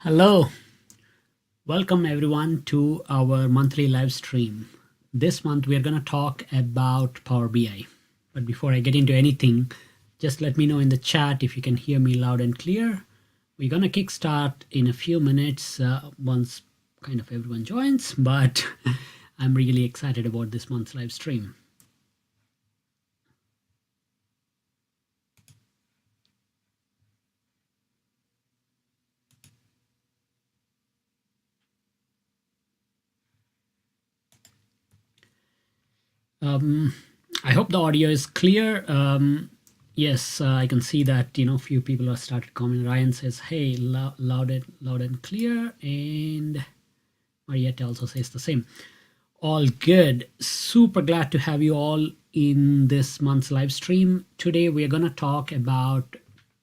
Hello, welcome everyone to our monthly live stream. This month we are going to talk about Power BI. But before I get into anything, just let me know in the chat if you can hear me loud and clear. We're going to kickstart in a few minutes once kind of everyone joins, but I'm really excited about this month's live stream. I hope the audio is clear. Yes, I can see that a few people have started commenting. Ryan says, "Hey, loud and clear," and Mariette also says the same. All good. Super glad to have you all in this month's live stream. Today we are going to talk about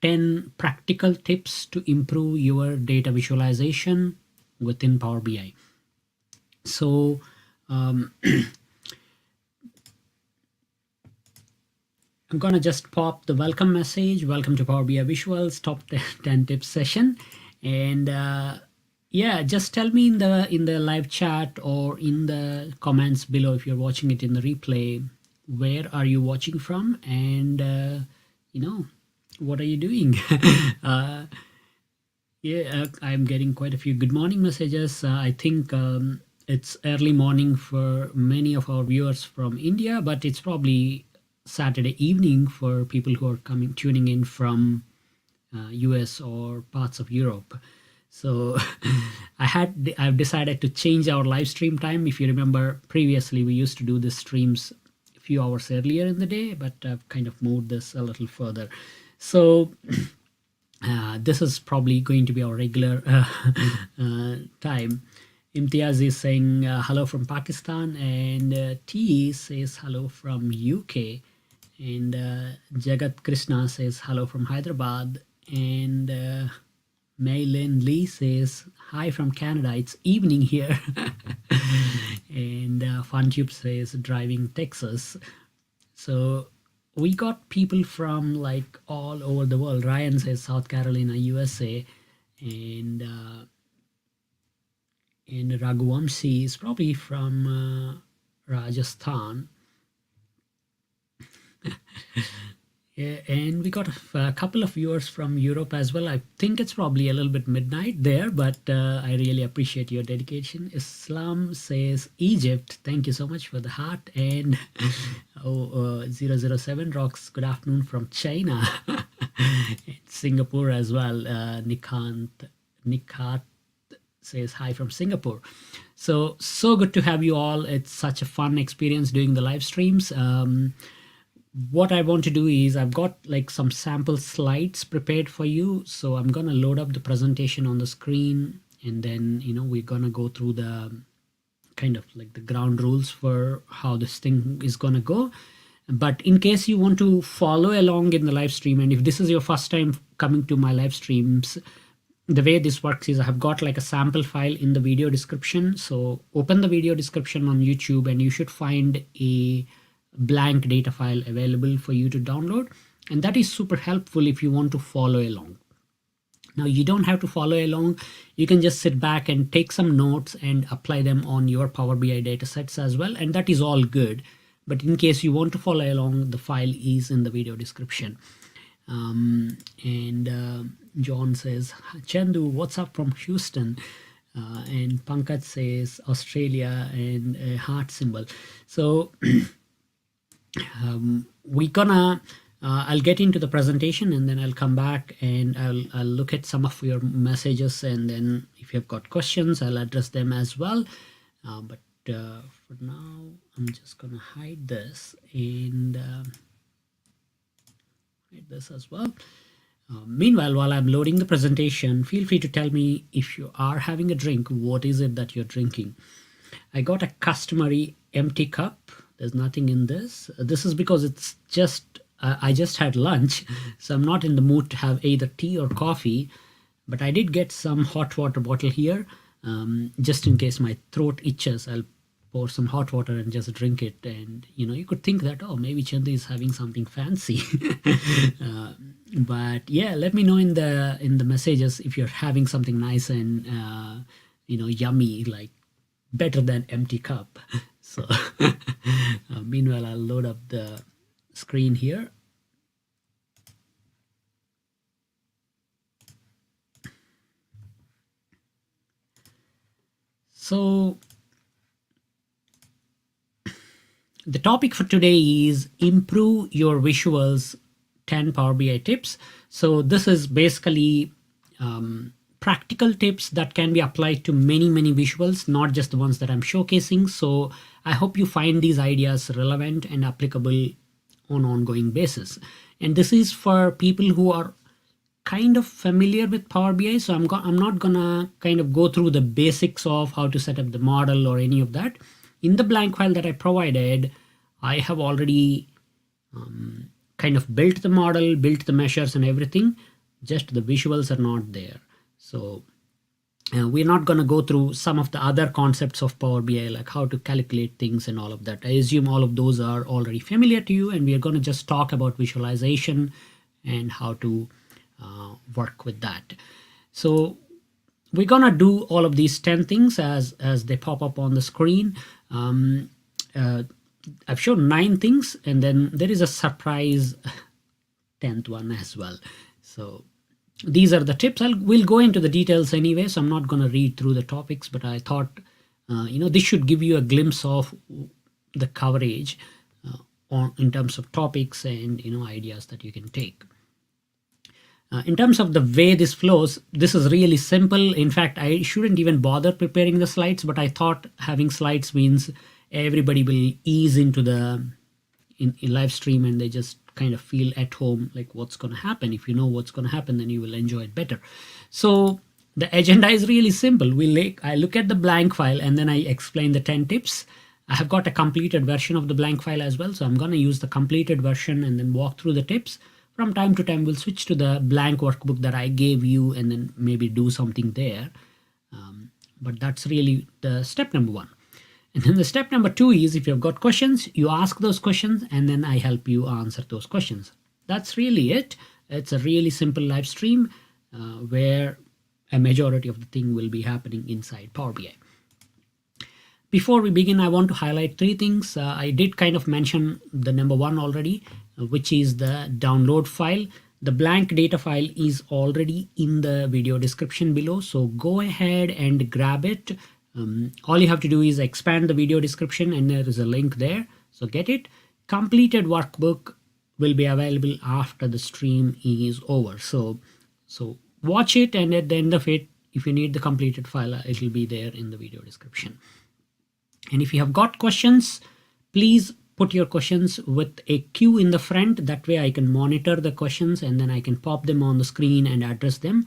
10 practical tips to improve your data visualization within Power BI. So I'm going to just pop the welcome message. Welcome to Power BI Visuals Top 10 Tips session. And yeah, just tell me in the live chat or in the comments below if you're watching it in the replay, where are you watching from? And, what are you doing? Yeah, I'm getting quite a few good morning messages. I think it's early morning for many of our viewers from India, but it's probably Saturday evening for people who are tuning in from US or parts of Europe. So I've decided to change our live stream time. If you remember, previously we used to do the streams a few hours earlier in the day, but I've kind of moved this a little further. So this is probably going to be our regular time. Imtiaz is saying hello from Pakistan, and T says hello from UK, and Jagat Krishna says hello from Hyderabad, and Maylin Lee says hi from Canada. It's evening here. And FunTube says driving Texas. So we got people from like all over the world. Ryan says South Carolina, USA, and Raghuvamshi is probably from Rajasthan. Yeah, and we got a couple of viewers from Europe as well. I think it's probably a little bit midnight there, but I really appreciate your dedication. Islam says Egypt. Thank you so much for the heart. And 007 rocks. Good afternoon from China. Singapore as well. Nikhat says hi from Singapore. So good to have you all. It's such a fun experience doing the live streams. What I want to do is I've got like some sample slides prepared for you. So I'm going to load up the presentation on the screen, and then, we're going to go through the kind of like the ground rules for how this thing is going to go. But in case you want to follow along in the live stream, and if this is your first time coming to my live streams, the way this works is I have got like a sample file in the video description. So open the video description on YouTube and you should find a blank data file available for you to download. And that is super helpful if you want to follow along. Now, you don't have to follow along. You can just sit back and take some notes and apply them on your Power BI data sets as well. And that is all good. But in case you want to follow along, the file is in the video description. John says, Chandoo, what's up from Houston? And Pankaj says Australia, and a heart symbol. So we're gonna I'll get into the presentation, and then I'll come back and I'll look at some of your messages, and then if you've got questions, I'll address them as well. But for now, I'm just gonna hide this and hide this as well. Meanwhile, while I'm loading the presentation, feel free to tell me if you are having a drink, what is it that you're drinking? I got a customary empty cup. There's nothing in this. This is because it's just, I just had lunch, so I'm not in the mood to have either tea or coffee, but I did get some hot water bottle here, just in case my throat itches. I'll pour some hot water and just drink it. And you could think that, oh, maybe Chandu is having something fancy. uh, but yeah, let me know in the messages if you're having something nice and yummy, like better than empty cup. So meanwhile, I'll load up the screen here. So the topic for today is improve your visuals 10 Power BI tips. So this is basically practical tips that can be applied to many visuals, not just the ones that I'm showcasing. So I hope you find these ideas relevant and applicable on an ongoing basis. And this is for people who are kind of familiar with Power BI. So I'm not gonna kind of go through the basics of how to set up the model or any of that. In the blank file that I provided, I have already kind of built the model, built the measures and everything. Just the visuals are not there. So we're not going to go through some of the other concepts of Power BI, like how to calculate things and all of that. I assume all of those are already familiar to you, and we are going to just talk about visualization and how to work with that. So we're going to do all of these 10 things as they pop up on the screen. I've shown 9 things, and then there is a surprise 10th one as well. So these are the tips. We'll go into the details anyway, so I'm not going to read through the topics, but I thought this should give you a glimpse of the coverage in terms of topics and ideas that you can take. In terms of the way this flows, this is really simple. In fact, I shouldn't even bother preparing the slides, but I thought having slides means everybody will ease into the in live stream, and they just kind of feel at home, like what's going to happen. If you know what's going to happen, then you will enjoy it better. So the agenda is really simple. I look at the blank file, and then I explain the 10 tips. I have got a completed version of the blank file as well, so I'm going to use the completed version and then walk through the tips. From time to time, we'll switch to the blank workbook that I gave you and then maybe do something there. But that's really the step number 1. And then the step number 2 is, if you've got questions, you ask those questions, and then I help you answer those questions. That's really it. It's a really simple live stream where a majority of the thing will be happening inside Power BI. Before we begin, I want to highlight 3 things. I did kind of mention the number 1 already, which is the download file. The blank data file is already in the video description below, so go ahead and grab it. All you have to do is expand the video description, and there is a link there, so get it. Completed workbook will be available after the stream is over, so watch it, and at the end of it, if you need the completed file, it will be there in the video description. And if you have got questions, please put your questions with a Q in the front. That way I can monitor the questions, and then I can pop them on the screen and address them.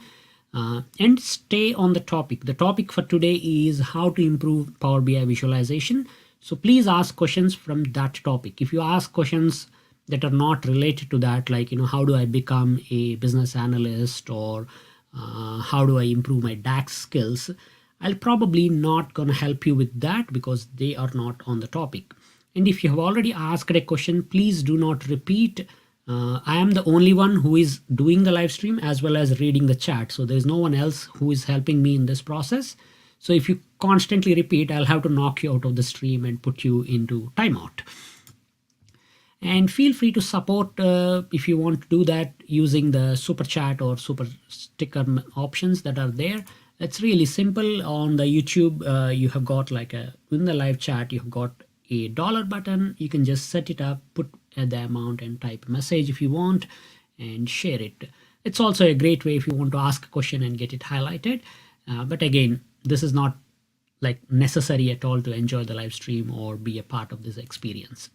And stay on the topic. The topic for today is how to improve Power BI visualization. So please ask questions from that topic. If you ask questions that are not related to that, like, how do I become a business analyst, or how do I improve my DAX skills, I'll probably not gonna help you with that because they are not on the topic. And if you have already asked a question, please do not repeat. I am the only one who is doing the live stream as well as reading the chat. So there's no one else who is helping me in this process. So if you constantly repeat, I'll have to knock you out of the stream and put you into timeout. And feel free to support if you want to do that using the super chat or super sticker options that are there. It's really simple. On the YouTube, you have got in the live chat, you've got a dollar button. You can just set it up, put the amount and type a message if you want, and share it. It's also a great way if you want to ask a question and get it highlighted. But again, this is not necessary at all to enjoy the live stream or be a part of this experience.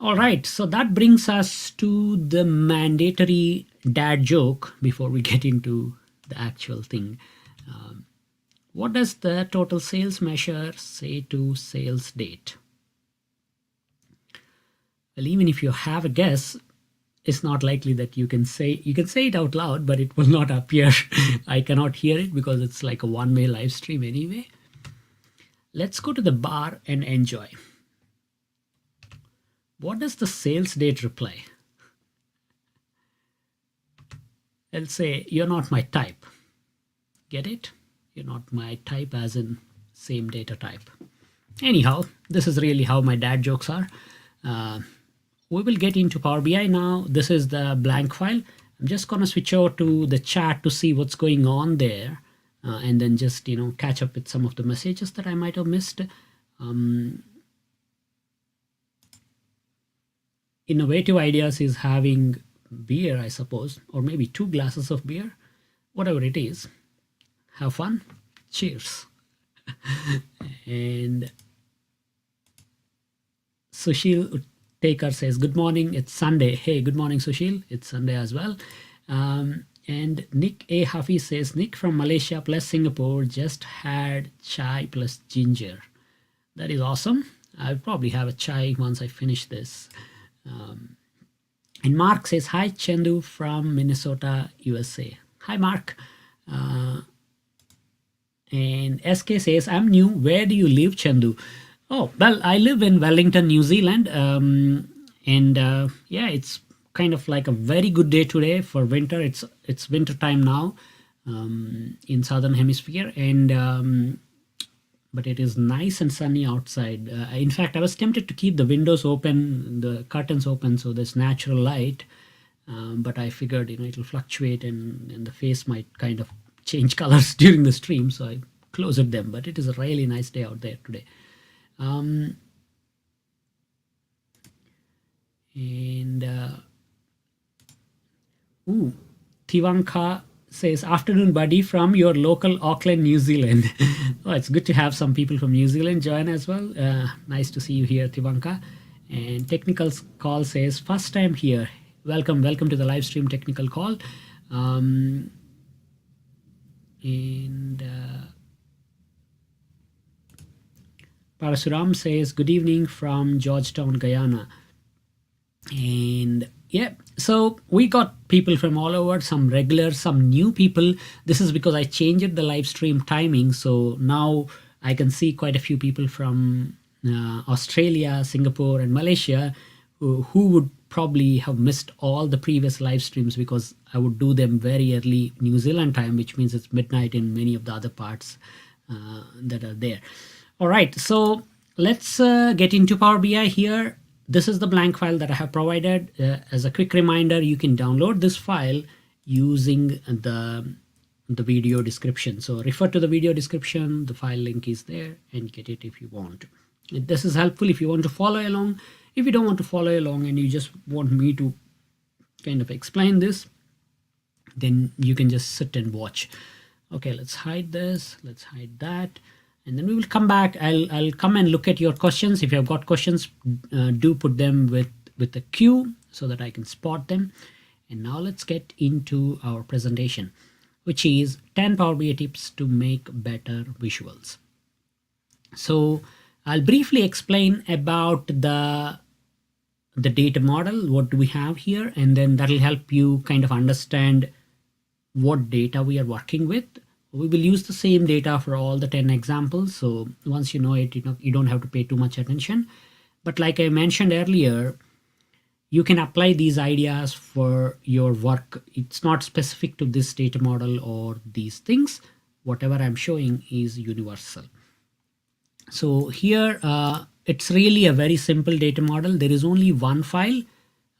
All right, so that brings us to the mandatory dad joke before we get into the actual thing. What does the total sales measure say to sales date? Well, even if you have a guess, it's not likely that you can say it out loud, but it will not appear. I cannot hear it because it's like a one-way live stream anyway. Let's go to the bar and enjoy. What does the sales date reply? I'll say, you're not my type. Get it? You're not my type as in same data type. Anyhow, this is really how my dad jokes are. We will get into Power BI now. This is the blank file. I'm just going to switch over to the chat to see what's going on there. And then just, catch up with some of the messages that I might have missed. Innovative ideas is having beer, I suppose, or maybe 2 glasses of beer, whatever it is. Have fun. Cheers. And Sushil Taker says, good morning, it's Sunday. Hey, good morning, Sushil. It's Sunday as well. And Nick A. Hafiz says, Nick from Malaysia plus Singapore just had chai plus ginger. That is awesome. I'll probably have a chai once I finish this. And Mark says, hi, Chandoo from Minnesota, USA. Hi, Mark. And SK says, I'm new. Where do you live, Chandoo? Oh, well, I live in Wellington, New Zealand. Yeah, it's kind of like a very good day today for winter. It's winter time now in Southern Hemisphere. And but it is nice and sunny outside. In fact, I was tempted to keep the windows open, the curtains open, so there's natural light. But I figured, it'll fluctuate and the face might kind of change colors during the stream, so I closed them. But it is a really nice day out there today. Tivanka says, afternoon, buddy, from your local Auckland, New Zealand. Oh, it's good to have some people from New Zealand join as well. Nice to see you here, Tivanka. And Technical Call says, first time here. Welcome to the live stream Technical Call. Parasuram says, good evening from Georgetown, Guyana. And yeah, so we got people from all over, some regular, some new people. This is because I changed the live stream timing. So now I can see quite a few people from Australia, Singapore, and Malaysia who would probably have missed all the previous live streams because I would do them very early New Zealand time, which means it's midnight in many of the other parts that are there. All right, so let's get into Power BI here. This is the blank file that I have provided. As a quick reminder, you can download this file using the video description. So refer to the video description, the file link is there, and get it if you want. This is helpful if you want to follow along. If you don't want to follow along and you just want me to kind of explain this, then you can just sit and watch. Okay, let's hide this, let's hide that. And then we will come back. I'll come and look at your questions. If you have got questions, do put them with a queue so that I can spot them. And now let's get into our presentation, which is 10 Power BI tips to make better visuals. So I'll briefly explain about the data model, what do we have here, and then that'll help you kind of understand what data we are working with. We will use the same data for all the 10 examples. So once you know it, you don't have to pay too much attention. But like I mentioned earlier, you can apply these ideas for your work. It's not specific to this data model or these things. Whatever I'm showing is universal. So here, it's really a very simple data model. There is only one file,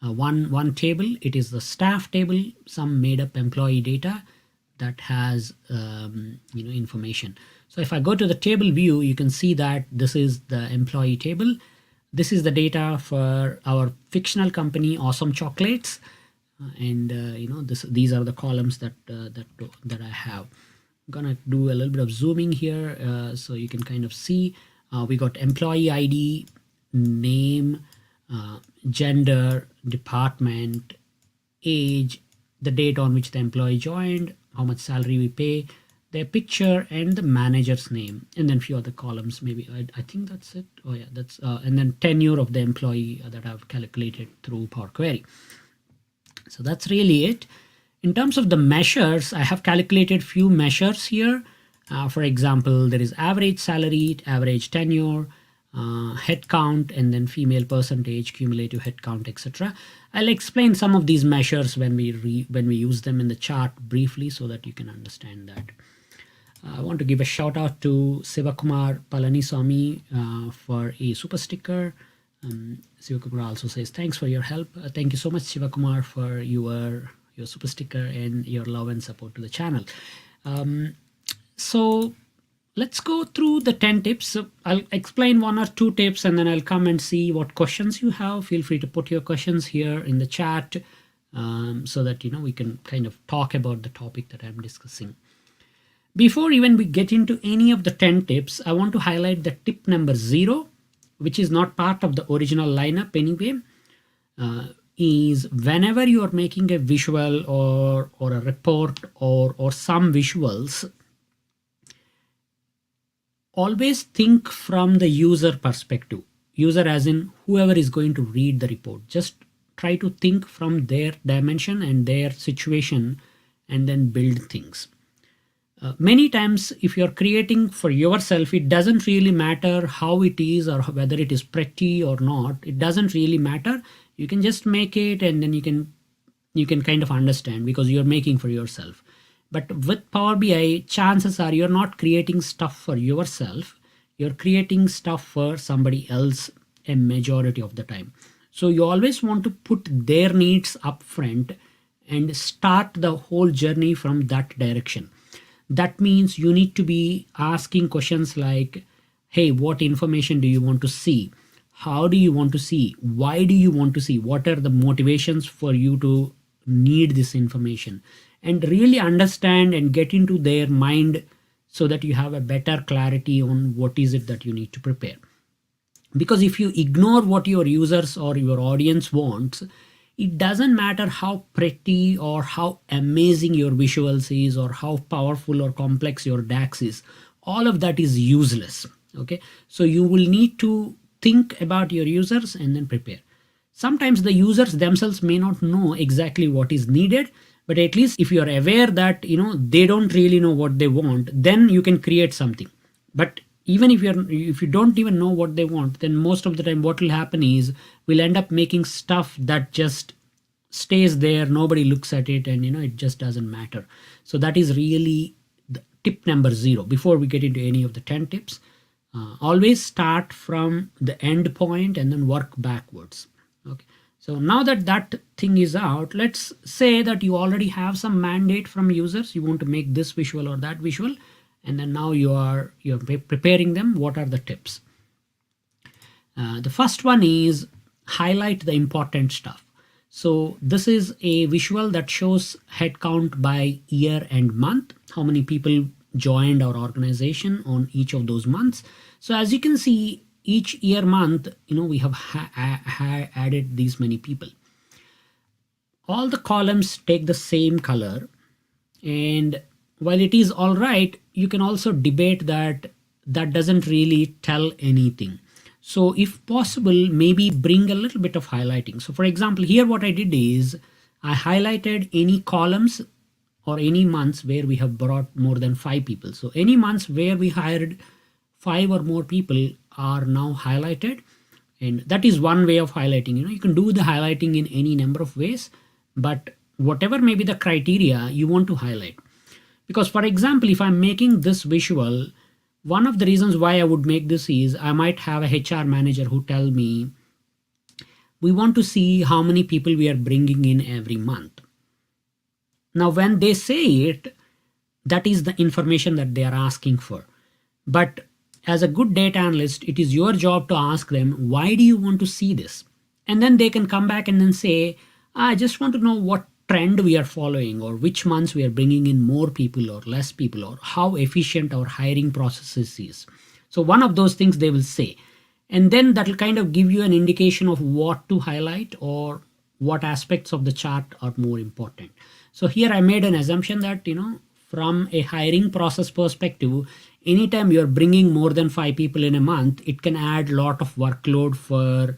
one table. It is the staff table, some made up employee data that has information. So if I go to the table view, you can see that this is the employee table. This is the data for our fictional company, Awesome Chocolates, and these are the columns that I have. I'm gonna do a little bit of zooming here so you can kind of see. We got employee ID, name, gender, department, age, the date on which the employee joined, how much salary we pay, their picture, and the manager's name, and then a few other columns. Maybe I think that's it. Oh yeah, that's and then tenure of the employee that I've calculated through Power Query. So that's really it. In terms of the measures, I have calculated few measures here. For example, there is average salary, average tenure, head count, and then female percentage, cumulative head count, etc. I'll explain some of these measures when we use them in the chart briefly so that you can understand that. I want to give a shout out to Sivakumar Palaniswamy for a super sticker. Sivakumar also says thanks for your help. Thank you so much, Sivakumar, for your super sticker and your love and support to the channel. So let's go through the 10 tips. So I'll explain 1 or 2 tips and then I'll come and see what questions you have. Feel free to put your questions here in the chat so that we can kind of talk about the topic that I'm discussing. Before even we get into any of the 10 tips, I want to highlight the tip number 0, which is not part of the original lineup anyway, is whenever you are making a visual or a report or some visuals, always think from the user perspective. User as in whoever is going to read the report. Just try to think from their dimension and their situation and then build things. Many times if you're creating for yourself, it doesn't really matter how it is or whether it is pretty or not. It doesn't really matter. You can just make it and then you can kind of understand because you're making for yourself. But with Power BI, chances are you're not creating stuff for yourself. You're creating stuff for somebody else a majority of the time. So you always want to put their needs up front and start the whole journey from that direction. That means you need to be asking questions like, hey, what information do you want to see? How do you want to see? Why do you want to see? What are the motivations for you to need this information? And really understand and get into their mind so that you have a better clarity on what is it that you need to prepare. Because if you ignore what your users or your audience wants, it doesn't matter how pretty or how amazing your visuals is or how powerful or complex your DAX is. All of that is useless. Okay, so you will need to think about your users and then prepare. Sometimes the users themselves may not know exactly what is needed, but at least if you are aware that they don't really know what they want, then you can create something. But even if you don't even know what they want, then most of the time what will happen is we'll end up making stuff that just stays there, nobody looks at it, and it just doesn't matter. So that is really the tip number 0. Before we get into any of the 10 tips, always start from the end point and then work backwards. Okay, so now that thing is out, let's say that you already have some mandate from users. You want to make this visual or that visual, and then now you're preparing them. What are the tips? The first one is highlight the important stuff. So this is a visual that shows headcount by year and month, how many people joined our organization on each of those months. So as you can see, each year month, we have added these many people. All the columns take the same color, and while it is all right, you can also debate that doesn't really tell anything. So if possible, maybe bring a little bit of highlighting. So for example, here what I did is I highlighted any columns or any months where we have brought more than 5 people. So any months where we hired 5 or more people are now highlighted. And that is one way of highlighting. You can do the highlighting in any number of ways, but whatever may be the criteria you want to highlight. Because for example, if I'm making this visual, one of the reasons why I would make this is I might have a HR manager who tell me, we want to see how many people we are bringing in every month. Now, when they say it, that is the information that they are asking for. But as a good data analyst, it is your job to ask them, why do you want to see this? And then they can come back and then say, I just want to know what trend we are following, or which months we are bringing in more people or less people, or how efficient our hiring processes is. So one of those things they will say. And then that will kind of give you an indication of what to highlight or what aspects of the chart are more important. So here I made an assumption that, from a hiring process perspective, anytime you're bringing more than 5 people in a month, it can add a lot of workload for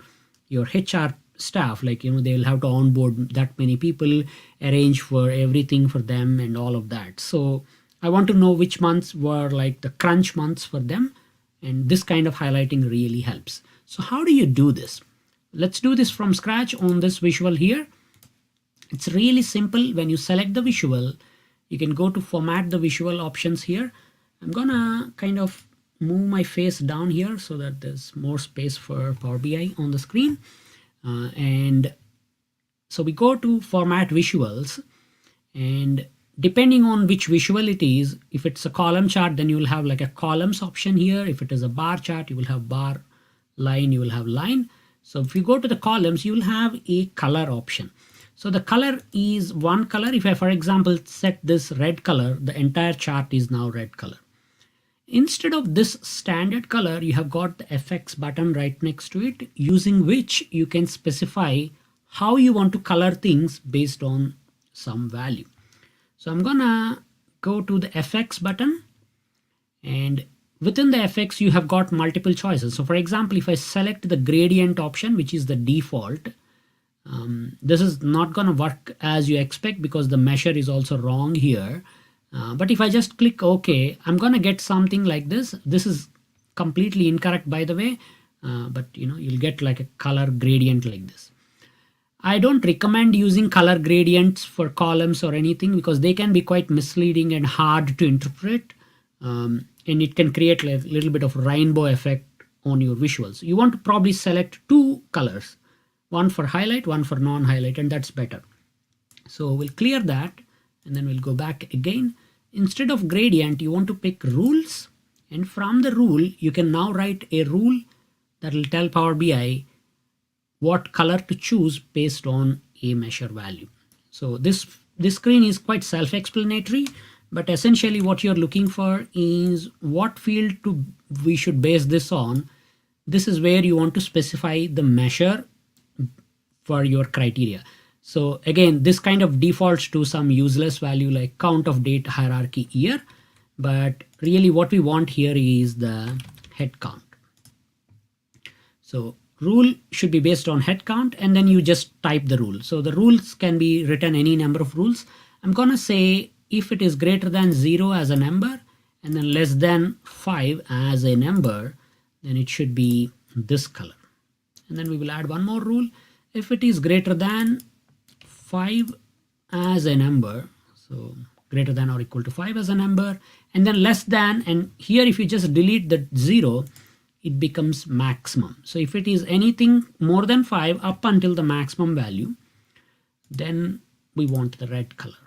your HR staff. Like, they'll have to onboard that many people, arrange for everything for them and all of that. So I want to know which months were like the crunch months for them. And this kind of highlighting really helps. So how do you do this? Let's do this from scratch on this visual here. It's really simple. When you select the visual, you can go to format the visual options here. I'm gonna kind of move my face down here so that there's more space for Power BI on the screen. And so we go to format visuals, and depending on which visual it is, if it's a column chart, then you will have like a columns option here. If it is a bar chart, you will have bar, line, you will have line. So if you go to the columns, you will have a color option. So the color is one color. If I, for example, set this red color, the entire chart is now red color. Instead of this standard color, you have got the FX button right next to it, using which you can specify how you want to color things based on some value. So I'm gonna go to the FX button, and within the FX you have got multiple choices. So for example, if I select the gradient option, which is the default, this is not gonna work as you expect because the measure is also wrong here. But if I just click OK, I'm gonna get something like this. This is completely incorrect, by the way, but you'll get like a color gradient like this. I don't recommend using color gradients for columns or anything because they can be quite misleading and hard to interpret, and it can create a little bit of rainbow effect on your visuals. You want to probably select two colors, one for highlight, one for non-highlight, and that's better. So we'll clear that, and then we'll go back again. Instead of gradient, you want to pick rules, and from the rule, you can now write a rule that will tell Power BI what color to choose based on a measure value. So this screen is quite self-explanatory, but essentially what you're looking for is what field we should base this on. This is where you want to specify the measure for your criteria. So again, this kind of defaults to some useless value like count of date, hierarchy, year, but really what we want here is the head count. So rule should be based on head count, and then you just type the rule. So the rules can be written any number of rules. I'm gonna say if it is greater than 0 as a number and then less than 5 as a number, then it should be this color. And then we will add one more rule. If it is greater than 5 as a number, so greater than or equal to 5 as a number, and then less than, and here if you just delete the 0, it becomes maximum. So if it is anything more than 5 up until the maximum value, then we want the red color.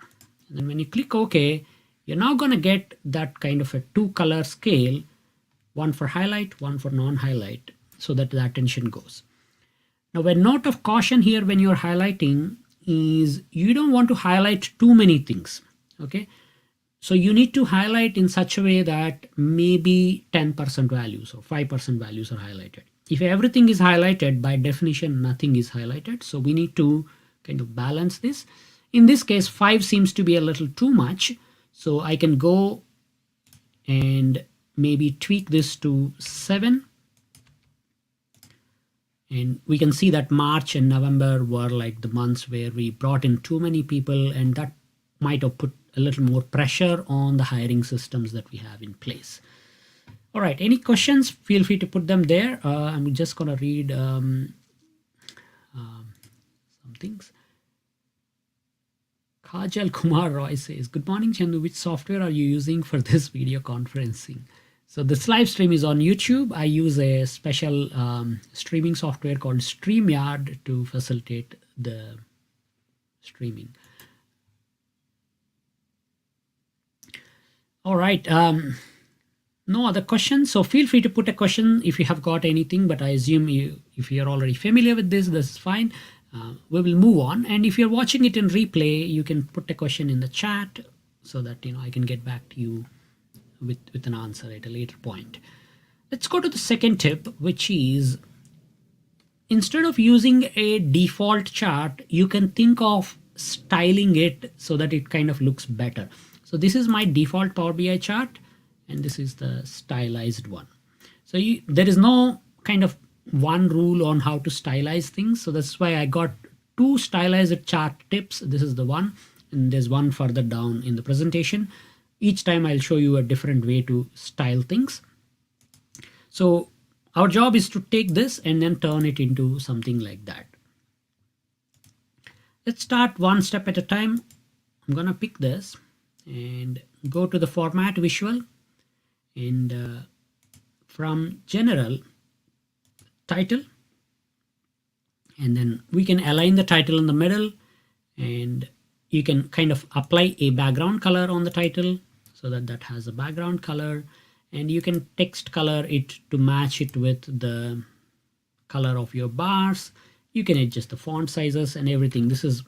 And then when you click OK, you're now going to get that kind of a 2-color scale, one for highlight, one for non-highlight, so that the attention goes. Now, a note of caution here when you're highlighting is you don't want to highlight too many things. Okay. So you need to highlight in such a way that maybe 10% values or 5% values are highlighted. If everything is highlighted, by definition, nothing is highlighted. So we need to kind of balance this. In this case, 5 seems to be a little too much. So I can go and maybe tweak this to 7. And we can see that March and November were like the months where we brought in too many people, and that might have put a little more pressure on the hiring systems that we have in place. All right, any questions? Feel free to put them there. I'm just going to read some things. Kajal Kumar Roy says, good morning, Chandoo. Which software are you using for this video conferencing? So this live stream is on YouTube. I use a special streaming software called StreamYard to facilitate the streaming. All right. No other questions. So feel free to put a question if you have got anything, but I assume if you're already familiar with this is fine. We will move on. And if you're watching it in replay, you can put a question in the chat so that I can get back to you with an answer at a later point. Let's go to the second tip, which is instead of using a default chart, you can think of styling it so that it kind of looks better. So this is my default Power BI chart, and this is the stylized one. So there is no kind of one rule on how to stylize things. So that's why I got 2 stylized chart tips. This is the one, and there's one further down in the presentation. Each time I'll show you a different way to style things. So our job is to take this and then turn it into something like that. Let's start one step at a time. I'm gonna pick this and go to the format visual, and from general, title, and then we can align the title in the middle, and you can kind of apply a background color on the title so that that has a background color, and you can text color it to match it with the color of your bars. You can adjust the font sizes and everything. This is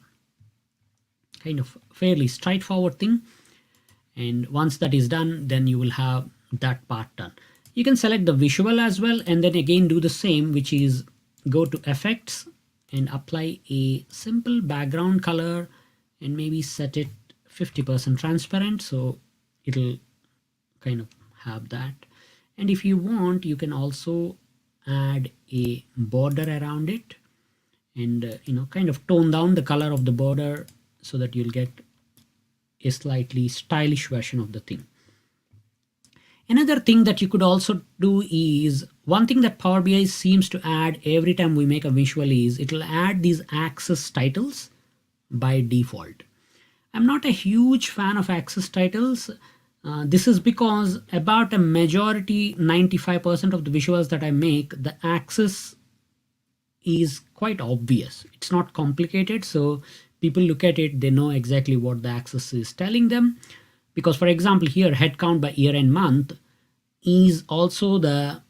kind of fairly straightforward thing, and once that is done, then you will have that part done. You can select the visual as well, and then again do the same, which is go to effects and apply a simple background color and maybe set it 50% transparent, so it'll kind of have that. And if you want, you can also add a border around it, and kind of tone down the color of the border so that you'll get a slightly stylish version of the thing. Another thing that you could also do is, one thing that Power BI seems to add every time we make a visual is it'll add these axis titles by default. I'm not a huge fan of axis titles. This is because about a majority, 95% of the visuals that I make, the axis is quite obvious. It's not complicated, so people look at it, they know exactly what the axis is telling them. Because for example here, headcount by year and month is also the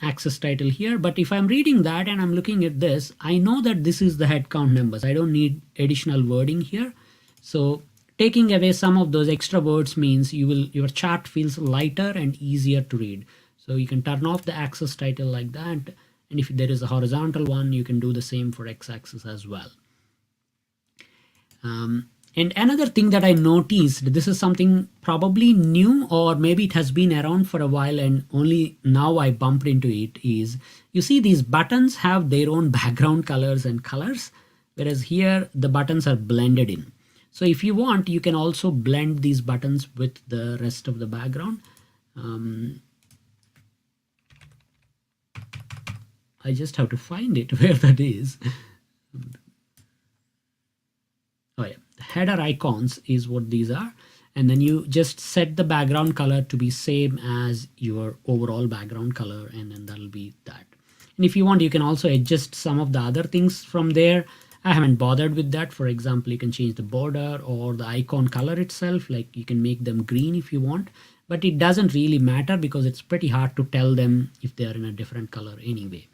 axis title here, but if I'm reading that and I'm looking at this, I know that this is the headcount numbers. I don't need additional wording here. So taking away some of those extra words means your chart feels lighter and easier to read. So you can turn off the axis title like that, and if there is a horizontal one, you can do the same for x-axis as well. And another thing that I noticed, this is something probably new, or maybe it has been around for a while and only now I bumped into it, is you see these buttons have their own background colors and colors, whereas here the buttons are blended in. So if you want, you can also blend these buttons with the rest of the background. I just have to find it where that is. Oh yeah, the header icons is what these are, and then you just set the background color to be same as your overall background color, and then that'll be that. And if you want, you can also adjust some of the other things from there. I haven't bothered with that. For example, you can change the border or the icon color itself, like you can make them green if you want, but it doesn't really matter because it's pretty hard to tell them if they are in a different color anyway.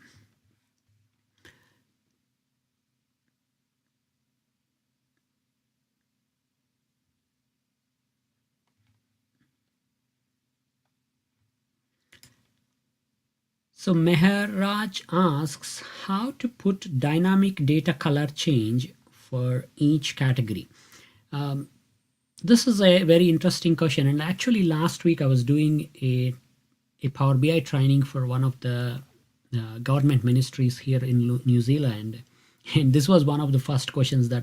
So Mehraj asks how to put dynamic data color change for each category. This is a very interesting question, and actually last week I was doing a Power BI training for one of the government ministries here in New Zealand, and this was one of the first questions that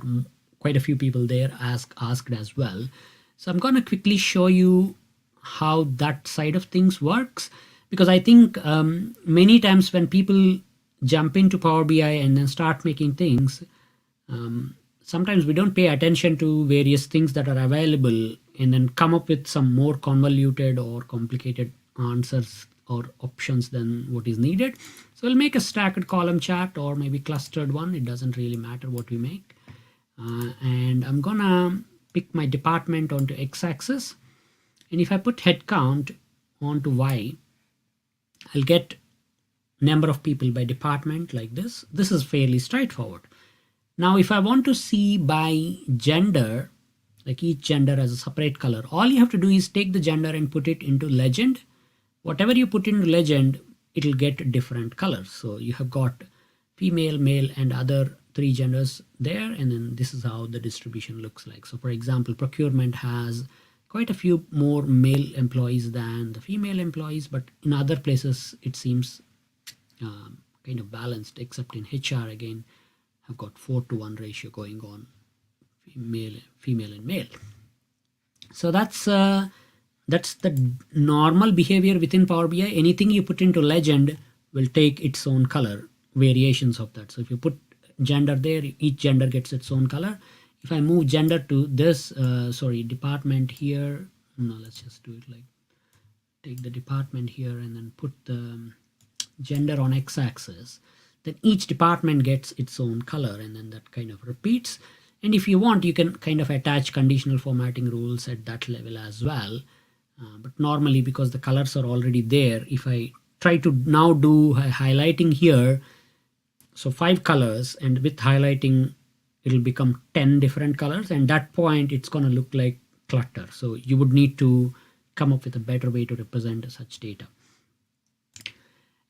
quite a few people there asked as well. So I'm going to quickly show you how that side of things works, because I think many times when people jump into Power BI and then start making things, sometimes we don't pay attention to various things that are available and then come up with some more convoluted or complicated answers or options than what is needed. So we'll make a stacked column chart or maybe clustered one. It doesn't really matter what we make. And I'm gonna pick my department onto x-axis. And if I put headcount onto y, I'll get number of people by department like this. This is fairly straightforward. Now, if I want to see by gender, like each gender as a separate color, all you have to do is take the gender and put it into legend. Whatever you put into legend, it'll get different colors. So you have got female, male, and other three genders there. And then this is how the distribution looks like. So for example, procurement has quite a few more male employees than the female employees, but in other places it seems kind of balanced, except in HR again, I've got 4:1 ratio going on, female and male. So that's That's the normal behavior within Power BI. Anything you put into legend will take its own color, variations of that. So if you put gender there, each gender gets its own color. If I move gender to this, department here, no, let's just do it like, take the department here and then put the gender on x-axis, then each department gets its own color, and then that kind of repeats. And if you want, you can kind of attach conditional formatting rules at that level as well. But normally, because the colors are already there, if I try to now do highlighting here, so 5 colors, and with highlighting it'll become 10 different colors, and that point it's going to look like clutter. So you would need to come up with a better way to represent such data.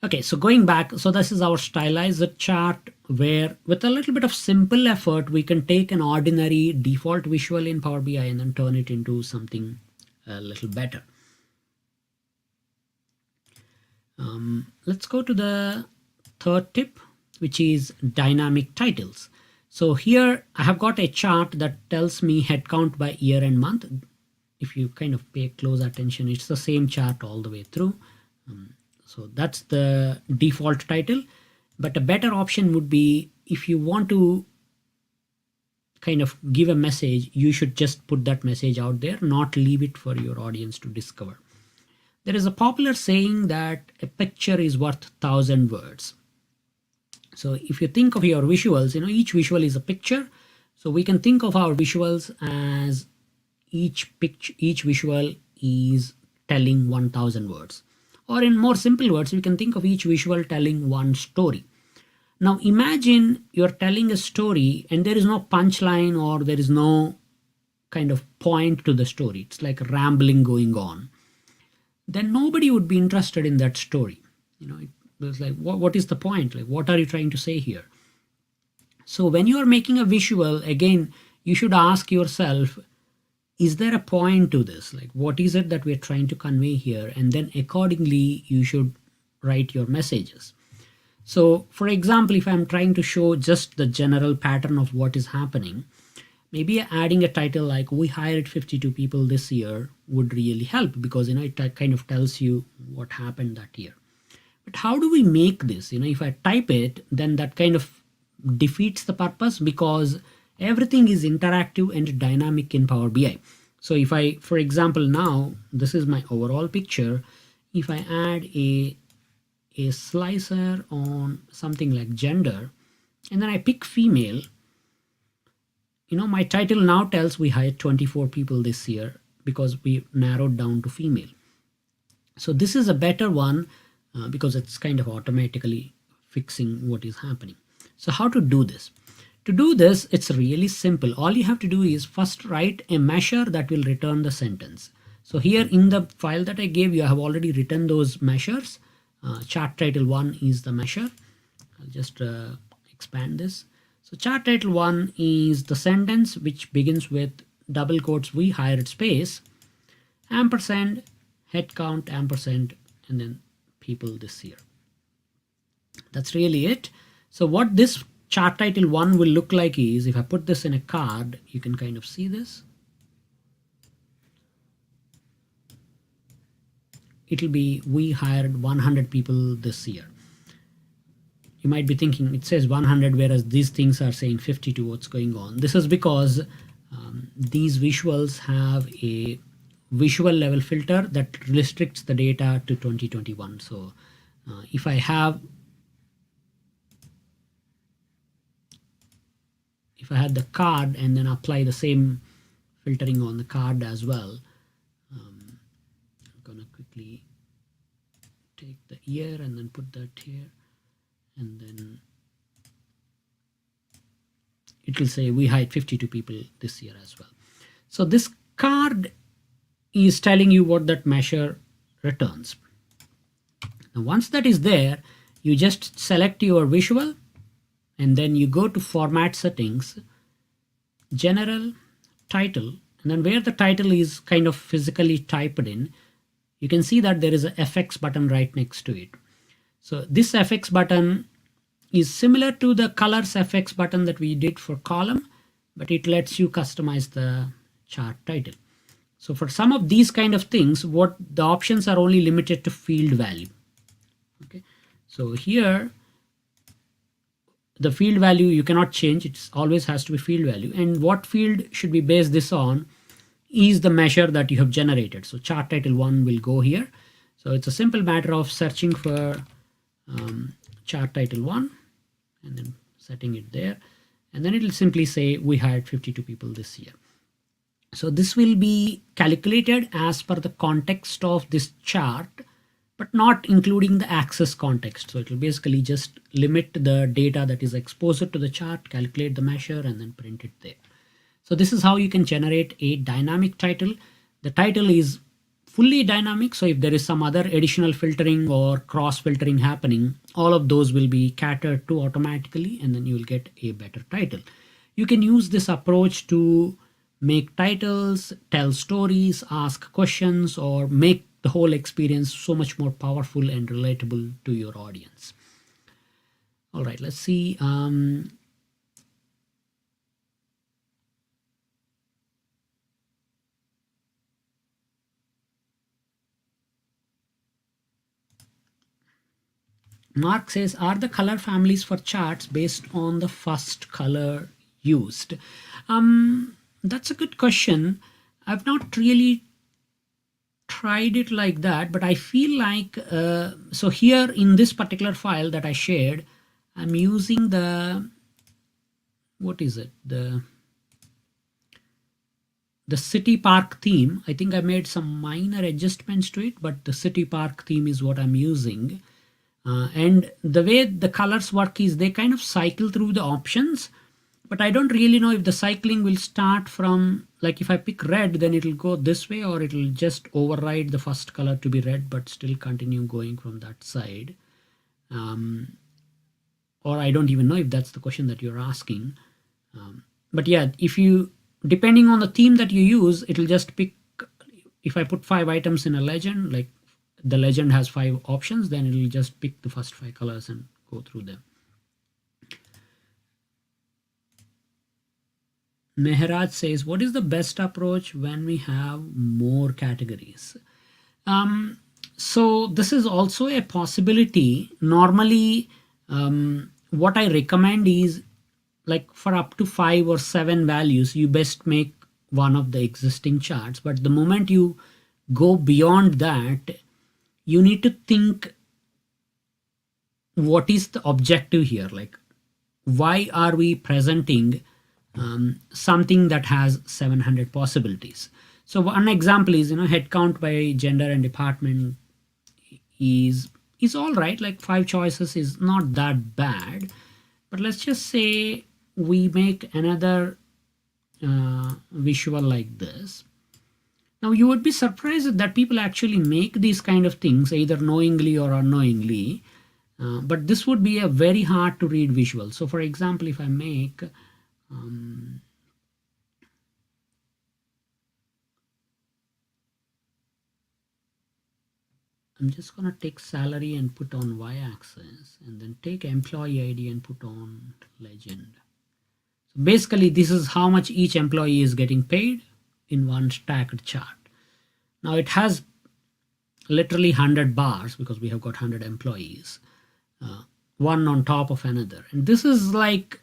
Okay, so going back, so this is our stylizer chart, where with a little bit of simple effort we can take an ordinary default visual in Power BI and then turn it into something a little better. Let's go to the third tip, which is dynamic titles. So here I have got a chart that tells me headcount by year and month. If you kind of pay close attention, it's the same chart all the way through. So that's the default title. But a better option would be, if you want to kind of give a message, you should just put that message out there, not leave it for your audience to discover. There is a popular saying that a picture is worth 1,000 words. So if you think of your visuals, each visual is a picture. So we can think of our visuals as each visual is telling 1,000 words. Or in more simple words, we can think of each visual telling one story. Now imagine you're telling a story and there is no punchline, or there is no kind of point to the story. It's like rambling going on. Then nobody would be interested in that story. It's like, what is the point? Like, what are you trying to say here? So when you are making a visual, again, you should ask yourself, is there a point to this? Like, what is it that we're trying to convey here? And then accordingly, you should write your messages. So for example, if I'm trying to show just the general pattern of what is happening, maybe adding a title like "We hired 52 people this year" would really help, because it kind of tells you what happened that year. But how do we make this? If I type it, then that kind of defeats the purpose, because everything is interactive and dynamic in Power BI. So if I, for example, now this is my overall picture. If I add a slicer on something like gender, and then I pick female, my title now tells we hired 24 people this year, because we narrowed down to female. So this is a better one, because it's kind of automatically fixing what is happening. So how to do this? To do this, it's really simple. All you have to do is first write a measure that will return the sentence. So here in the file that I gave you, I have already written those measures. Chart title 1 is the measure. I'll just expand this. So chart title 1 is the sentence which begins with double quotes, "We hired space, ampersand, headcount, ampersand, and then people this year." That's really it. So what this chart title 1 will look like is, if I put this in a card, you can kind of see this. It'll be "We hired 100 people this year." You might be thinking it says 100, whereas these things are saying 52. What's going on? This is because these visuals have a visual level filter that restricts the data to 2021. So if I had the card and then apply the same filtering on the card as well, I'm gonna quickly take the year and then put that here, and then it will say we hired 52 people this year as well. So this card is telling you what that measure returns. Now once that is there, you just select your visual, and then you go to format settings, general, title, and then where the title is kind of physically typed in, you can see that there is a FX button right next to it. So this FX button is similar to the colors FX button that we did for column, but it lets you customize the chart title. So for some of these kind of things, what the options are only limited to field value. Okay, so here the field value you cannot change, it always has to be field value, and what field should we base this on is the measure that you have generated. So chart title 1 will go here. So it's a simple matter of searching for chart title 1 and then setting it there, and then it will simply say we hired 52 people this year. So this will be calculated as per the context of this chart, but not including the access context. So it will basically just limit the data that is exposed to the chart, calculate the measure, and then print it there. So this is how you can generate a dynamic title. The title is fully dynamic, so if there is some other additional filtering or cross filtering happening, all of those will be catered to automatically, and then you will get a better title. You can use this approach to make titles, tell stories, ask questions, or make the whole experience so much more powerful and relatable to your audience. All right, let's see. Mark says, are the color families for charts based on the first color used? That's a good question. I've not really tried it like that, but I feel like, so here in this particular file that I shared, I'm using the, what is it? The city park theme. I think I made some minor adjustments to it, but the city park theme is what I'm using. And the way the colors work is they kind of cycle through the options, but I don't really know if the cycling will start from, like if I pick red, then it'll go this way, or it'll just override the first color to be red, but still continue going from that side. Or I don't even know if that's the question that you're asking. But yeah, if you, depending on the theme that you use, it'll just pick, if I put 5 items in a legend, like the legend has 5 options, then it will just pick the first 5 colors and go through them. Mehraj says, what is the best approach when we have more categories? So this is also a possibility. Normally, what I recommend is, like for up to 5 or 7 values, you best make one of the existing charts. But the moment you go beyond that, you need to think, what is the objective here? Like, why are we presenting something that has 700 possibilities? So one example is, head count by gender and department is all right. Like 5 choices is not that bad. But let's just say we make another visual like this. Now you would be surprised that people actually make these kind of things either knowingly or unknowingly, but this would be a very hard to read visual. So for example, if I make I'm just going to take salary and put on y-axis, and then take employee ID and put on legend. So basically this is how much each employee is getting paid in one stacked chart. Now it has literally 100 bars because we have got 100 employees, one on top of another. And this is like,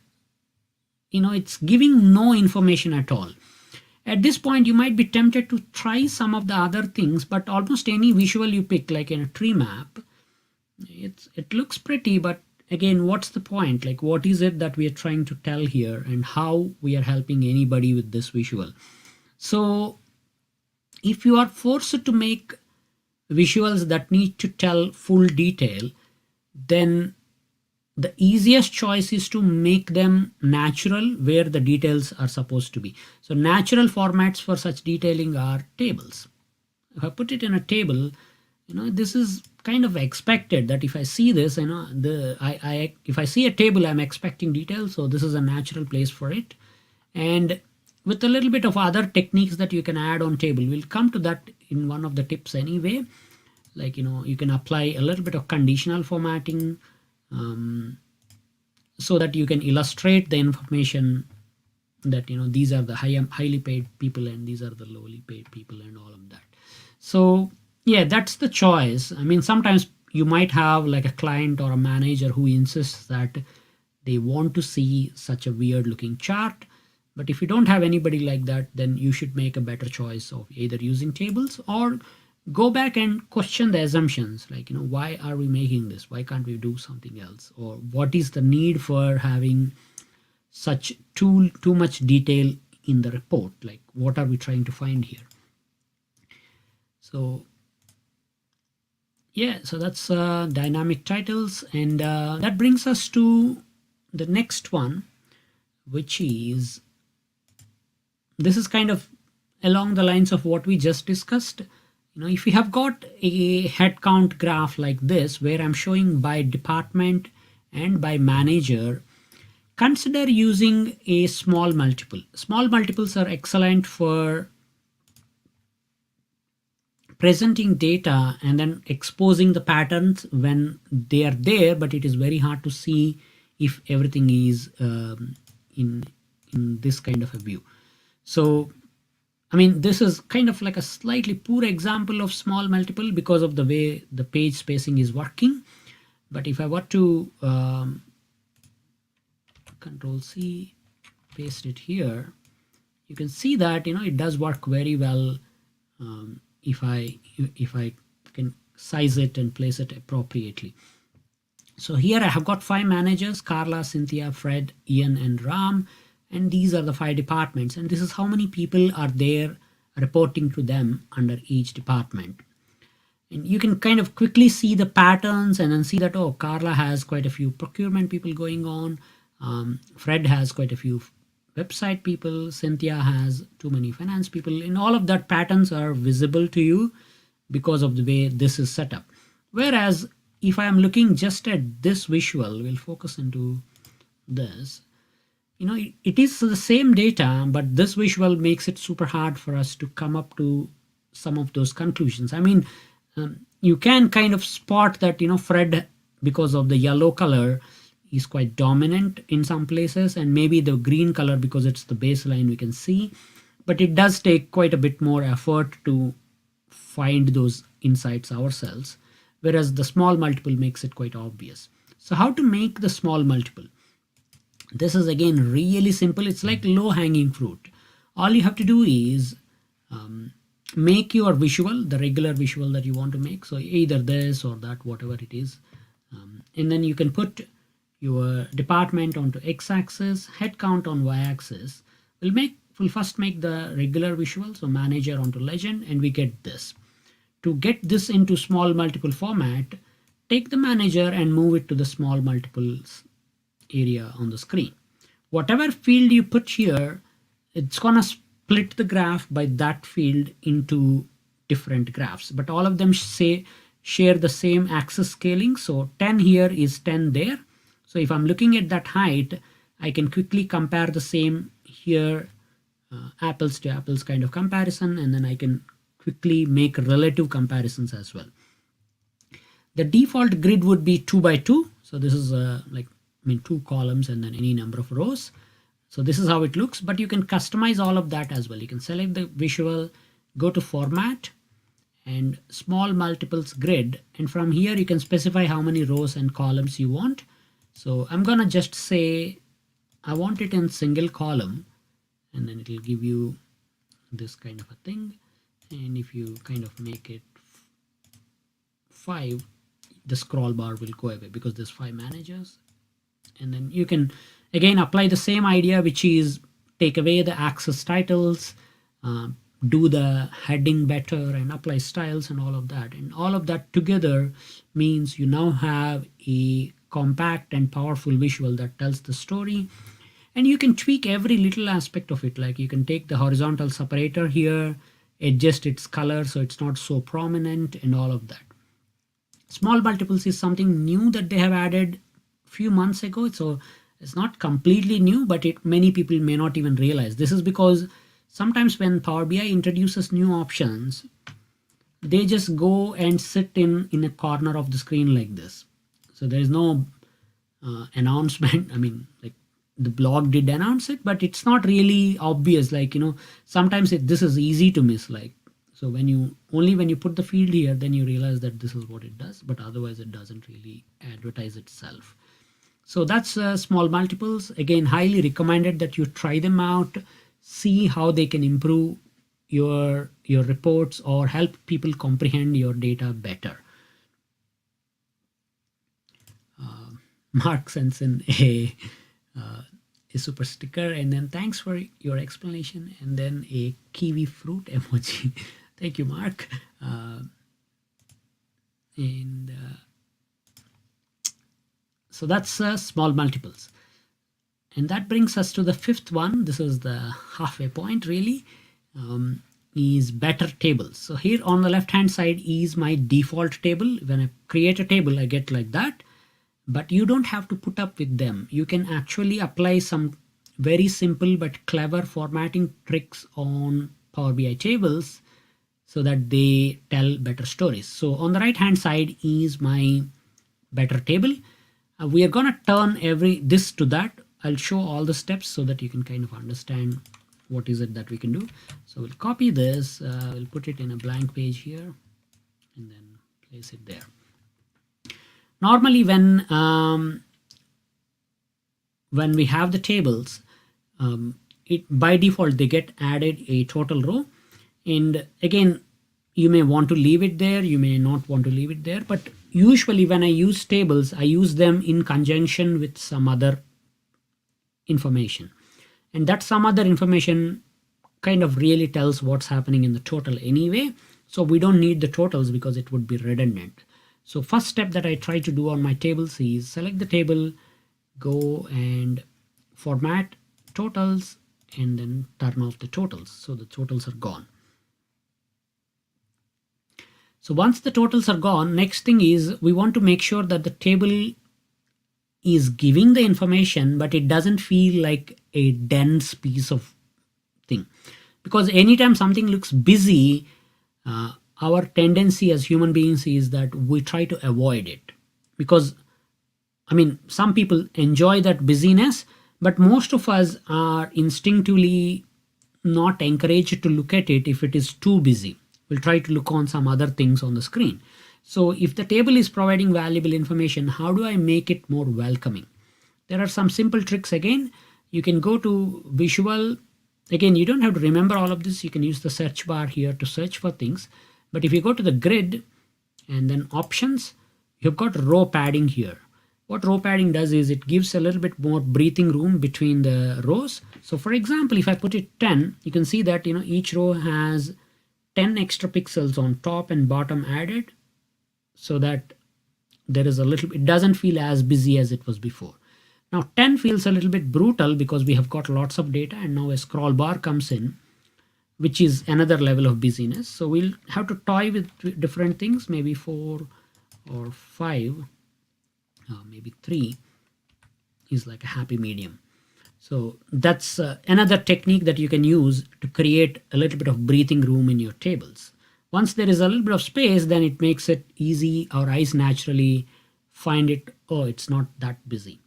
it's giving no information at all. At this point, you might be tempted to try some of the other things, but almost any visual you pick, like in a tree map, it looks pretty, but again, what's the point? Like, what is it that we are trying to tell here, and how we are helping anybody with this visual? So if you are forced to make visuals that need to tell full detail, then the easiest choice is to make them natural where the details are supposed to be. So natural formats for such detailing are tables. If I put it in a table, this is kind of expected that if I see this, if I see a table, I'm expecting detail. So this is a natural place for it. And with a little bit of other techniques that you can add on table, we'll come to that in one of the tips anyway. Like, you can apply a little bit of conditional formatting, so that you can illustrate the information that these are the highly paid people and these are the lowly paid people and all of that. So yeah, that's the choice. I mean, sometimes you might have like a client or a manager who insists that they want to see such a weird looking chart. But if you don't have anybody like that, then you should make a better choice of either using tables or go back and question the assumptions, like why are we making this, why can't we do something else, or what is the need for having such too much detail in the report, like what are we trying to find here. So yeah, so that's dynamic titles, and that brings us to the next one, which is, this is kind of along the lines of what we just discussed. If we have got a headcount graph like this where I'm showing by department and by manager, consider using a small multiple. Small multiples are excellent for presenting data and then exposing the patterns when they are there, but it is very hard to see if everything is in this kind of a view. So I mean, this is kind of like a slightly poor example of small multiple because of the way the page spacing is working. But if I were to Control C, paste it here, you can see that it does work very well if I can size it and place it appropriately. So here I have got 5 managers: Carla, Cynthia, Fred, Ian, and Ram. And these are the 5 departments, and this is how many people are there reporting to them under each department. And you can kind of quickly see the patterns and then see that, oh, Carla has quite a few procurement people going on, Fred has quite a few website people, Cynthia has too many finance people, and all of that patterns are visible to you because of the way this is set up. Whereas if I am looking just at this visual, we'll focus into this. It is the same data, but this visual makes it super hard for us to come up to some of those conclusions. I mean, you can kind of spot that, Fred, because of the yellow color, is quite dominant in some places, and maybe the green color because it's the baseline we can see. But it does take quite a bit more effort to find those insights ourselves, whereas the small multiple makes it quite obvious. So how to make the small multiple? This is again really simple. It's like low hanging fruit. All you have to do is make your visual, the regular visual that you want to make. So either this or that, whatever it is. And then you can put your department onto x-axis, headcount on y-axis. We'll first make the regular visual, so manager onto legend, and we get this. To get this into small multiple format, take the manager and move it to the small multiples area on the screen. Whatever field you put here, it's gonna split the graph by that field into different graphs, but all of them share the same axis scaling. So 10 here is 10 there. So if I'm looking at that height, I can quickly compare the same here, apples to apples kind of comparison, and then I can quickly make relative comparisons as well. The default grid would be 2 by 2. So this is like 2 columns and then any number of rows. So this is how it looks, but you can customize all of that as well. You can select the visual, go to format and small multiples grid. And from here, you can specify how many rows and columns you want. So I'm gonna just say, I want it in single column, and then it'll give you this kind of a thing. And if you kind of make it 5, the scroll bar will go away because there's 5 managers. And then you can again apply the same idea, which is take away the axis titles, do the heading better, and apply styles and all of that. And all of that together means you now have a compact and powerful visual that tells the story. And you can tweak every little aspect of it. Like you can take the horizontal separator here, adjust its color so it's not so prominent, and all of that. Small multiples is something new that they have added few months ago, so it's not completely new, but many people may not even realize. This is because sometimes when Power BI introduces new options, they just go and sit in a corner of the screen like this. So there is no announcement. I mean, like the blog did announce it, but it's not really obvious. Like, sometimes this is easy to miss. Like, so when you put the field here, then you realize that this is what it does, but otherwise it doesn't really advertise itself. So that's small multiples. Again, highly recommended that you try them out, see how they can improve your reports or help people comprehend your data better. Mark sends in a super sticker, and then thanks for your explanation, and then a kiwi fruit emoji. Thank you, Mark. So that's small multiples. And that brings us to the fifth one. This is the halfway point, really, is better tables. So here on the left hand side is my default table. When I create a table, I get like that. But you don't have to put up with them. You can actually apply some very simple but clever formatting tricks on Power BI tables so that they tell better stories. So on the right hand side is my better table. We are going to turn this to that. I'll show all the steps so that you can kind of understand what is it that we can do. So we'll copy this, we'll put it in a blank page here and then place it there. Normally when we have the tables, by default they get added a total row, and again you may want to leave it there, you may not want to leave it there, but usually when I use tables, I use them in conjunction with some other information, and that some other information kind of really tells what's happening in the total anyway, so we don't need the totals because it would be redundant. So first step that I try to do on my tables is select the table, go and format totals, and then turn off the totals. So the totals are gone. So once the totals are gone, next thing is we want to make sure that the table is giving the information, but it doesn't feel like a dense piece of thing. Because anytime something looks busy, our tendency as human beings is that we try to avoid it, because I mean, some people enjoy that busyness, but most of us are instinctively not encouraged to look at it if it is too busy. We'll try to look on some other things on the screen. So if the table is providing valuable information, how do I make it more welcoming? There are some simple tricks. Again, you can go to visual. Again, you don't have to remember all of this. You can use the search bar here to search for things. But if you go to the grid and then options, you've got row padding here. What row padding does is it gives a little bit more breathing room between the rows. So for example, if I put it 10, you can see that each row has 10 extra pixels on top and bottom added, so that there is a little, it doesn't feel as busy as it was before. Now 10 feels a little bit brutal because we have got lots of data, and now a scroll bar comes in, which is another level of busyness. So we'll have to toy with different things, maybe 4 or 5, maybe 3 is like a happy medium. So that's another technique that you can use to create a little bit of breathing room in your tables. Once there is a little bit of space, then it makes it easy. Our eyes naturally find it, oh, it's not that busy.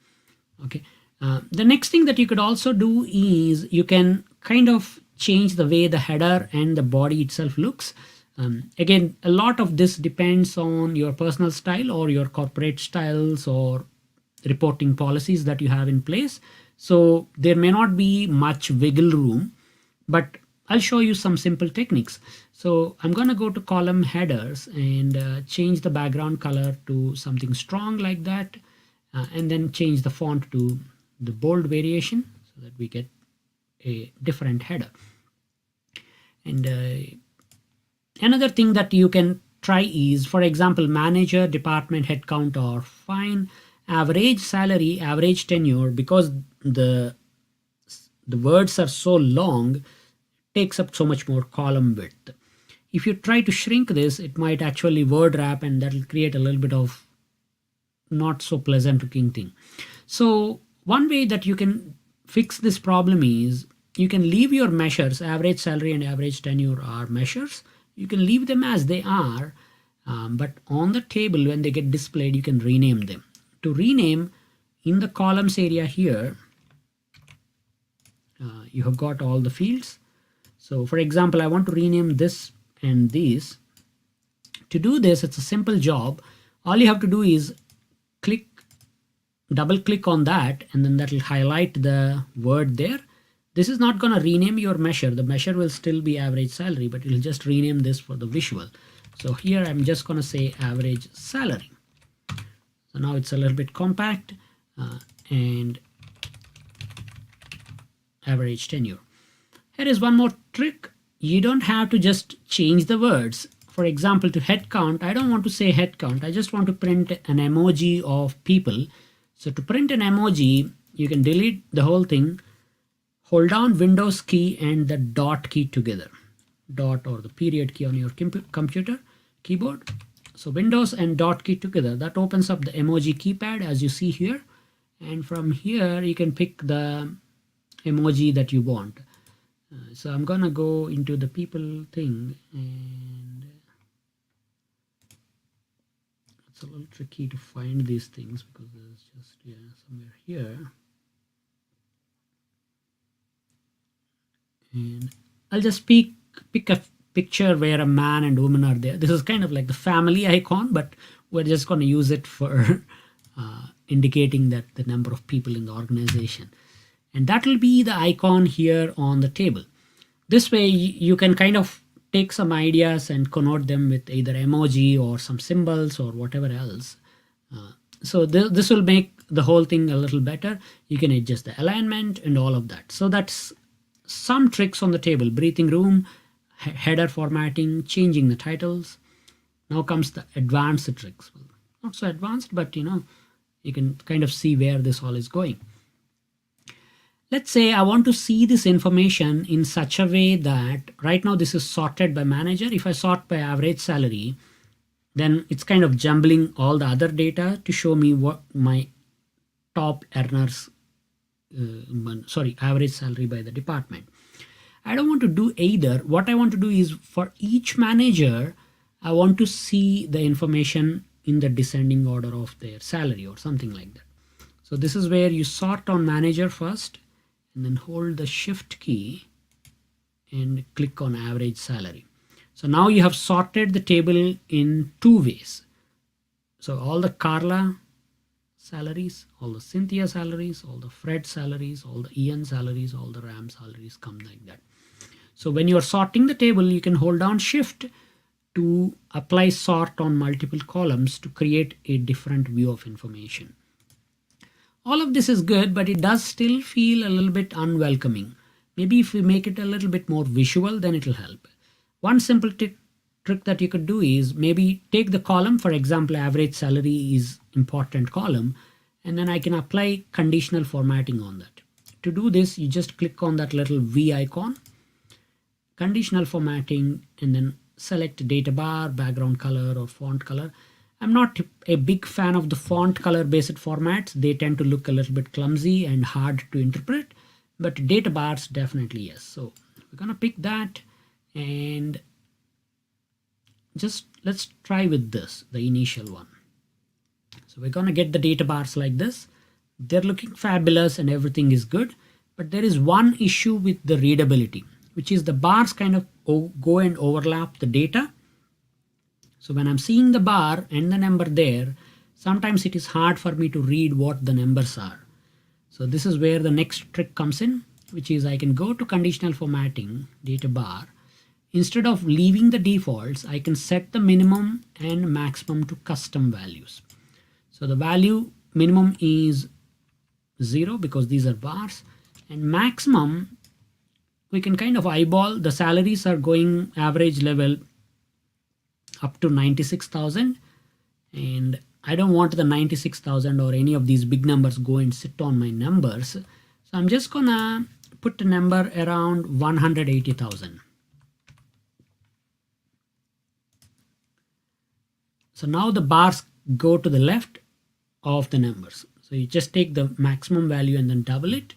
Okay. The next thing that you could also do is you can kind of change the way the header and the body itself looks. Again, a lot of this depends on your personal style or your corporate styles or reporting policies that you have in place. So there may not be much wiggle room, but I'll show you some simple techniques. So I'm going to go to column headers and change the background color to something strong like that, and then change the font to the bold variation so that we get a different header. And another thing that you can try is, for example, manager, department, headcount are fine. Average salary, average tenure, because the words are so long, takes up so much more column width. If you try to shrink this, it might actually word wrap, and that will create a little bit of not so pleasant looking thing. So one way that you can fix this problem is you can leave your measures, average salary and average tenure are measures. You can leave them as they are, but on the table when they get displayed, you can rename them. To rename, in the columns area here, You have got all the fields. So for example, I want to rename this and these. To do this, it's a simple job. All you have to do is double click on that, and then that will highlight the word there. This is not going to rename your measure. The measure will still be average salary, but it will just rename this for the visual. So here I'm just going to say average salary. So now it's a little bit compact, and average tenure. Here is one more trick. You don't have to just change the words. For example, to head count, I don't want to say head count. I just want to print an emoji of people. So to print an emoji, you can delete the whole thing. Hold down Windows key and the dot key together. Dot or the period key on your computer keyboard. So Windows and dot key together. That opens up the emoji keypad as you see here. And from here, you can pick the emoji that you want. So I'm gonna go into the people thing, and it's a little tricky to find these things because there's just somewhere here. And I'll just pick a picture where a man and woman are there. This is kind of like the family icon, but we're just going to use it for indicating that the number of people in the organization. And that will be the icon here on the table. This way you can kind of take some ideas and connote them with either emoji or some symbols or whatever else. So this will make the whole thing a little better. You can adjust the alignment and all of that. So that's some tricks on the table: breathing room, header formatting, changing the titles. Now comes the advanced tricks. Well, not so advanced, but you can kind of see where this all is going. Let's say I want to see this information in such a way that right now this is sorted by manager. If I sort by average salary, then it's kind of jumbling all the other data to show me what my top earners, average salary by the department. I don't want to do either. What I want to do is for each manager, I want to see the information in the descending order of their salary or something like that. So this is where you sort on manager first, and then hold the shift key and click on average salary. So now you have sorted the table in two ways. So all the Carla salaries, all the Cynthia salaries, all the Fred salaries, all the Ian salaries, all the Ram salaries come like that. So when you're sorting the table, you can hold down shift to apply sort on multiple columns to create a different view of information. All of this is good, but it does still feel a little bit unwelcoming. Maybe if we make it a little bit more visual, then it'll help. One simple trick that you could do is maybe take the column, for example, average salary is important column, and then I can apply conditional formatting on that. To do this, you just click on that little V icon, conditional formatting, and then select data bar, background color, or font color. I'm not a big fan of the font color based formats. They tend to look a little bit clumsy and hard to interpret, but data bars definitely yes. So we're gonna pick that, and just let's try with this, the initial one. So we're gonna get the data bars like this. They're looking fabulous and everything is good, but there is one issue with the readability, which is the bars kind of go and overlap the data. So when I'm seeing the bar and the number there, sometimes it is hard for me to read what the numbers are. So this is where the next trick comes in, which is I can go to conditional formatting, data bar. Instead of leaving the defaults, I can set the minimum and maximum to custom values. So the value minimum is 0 because these are bars, and maximum we can kind of eyeball. The salaries are going average level up to 96,000, and I don't want the 96,000 or any of these big numbers go and sit on my numbers. So I'm just gonna put a number around 180,000. So now the bars go to the left of the numbers. So you just take the maximum value and then double it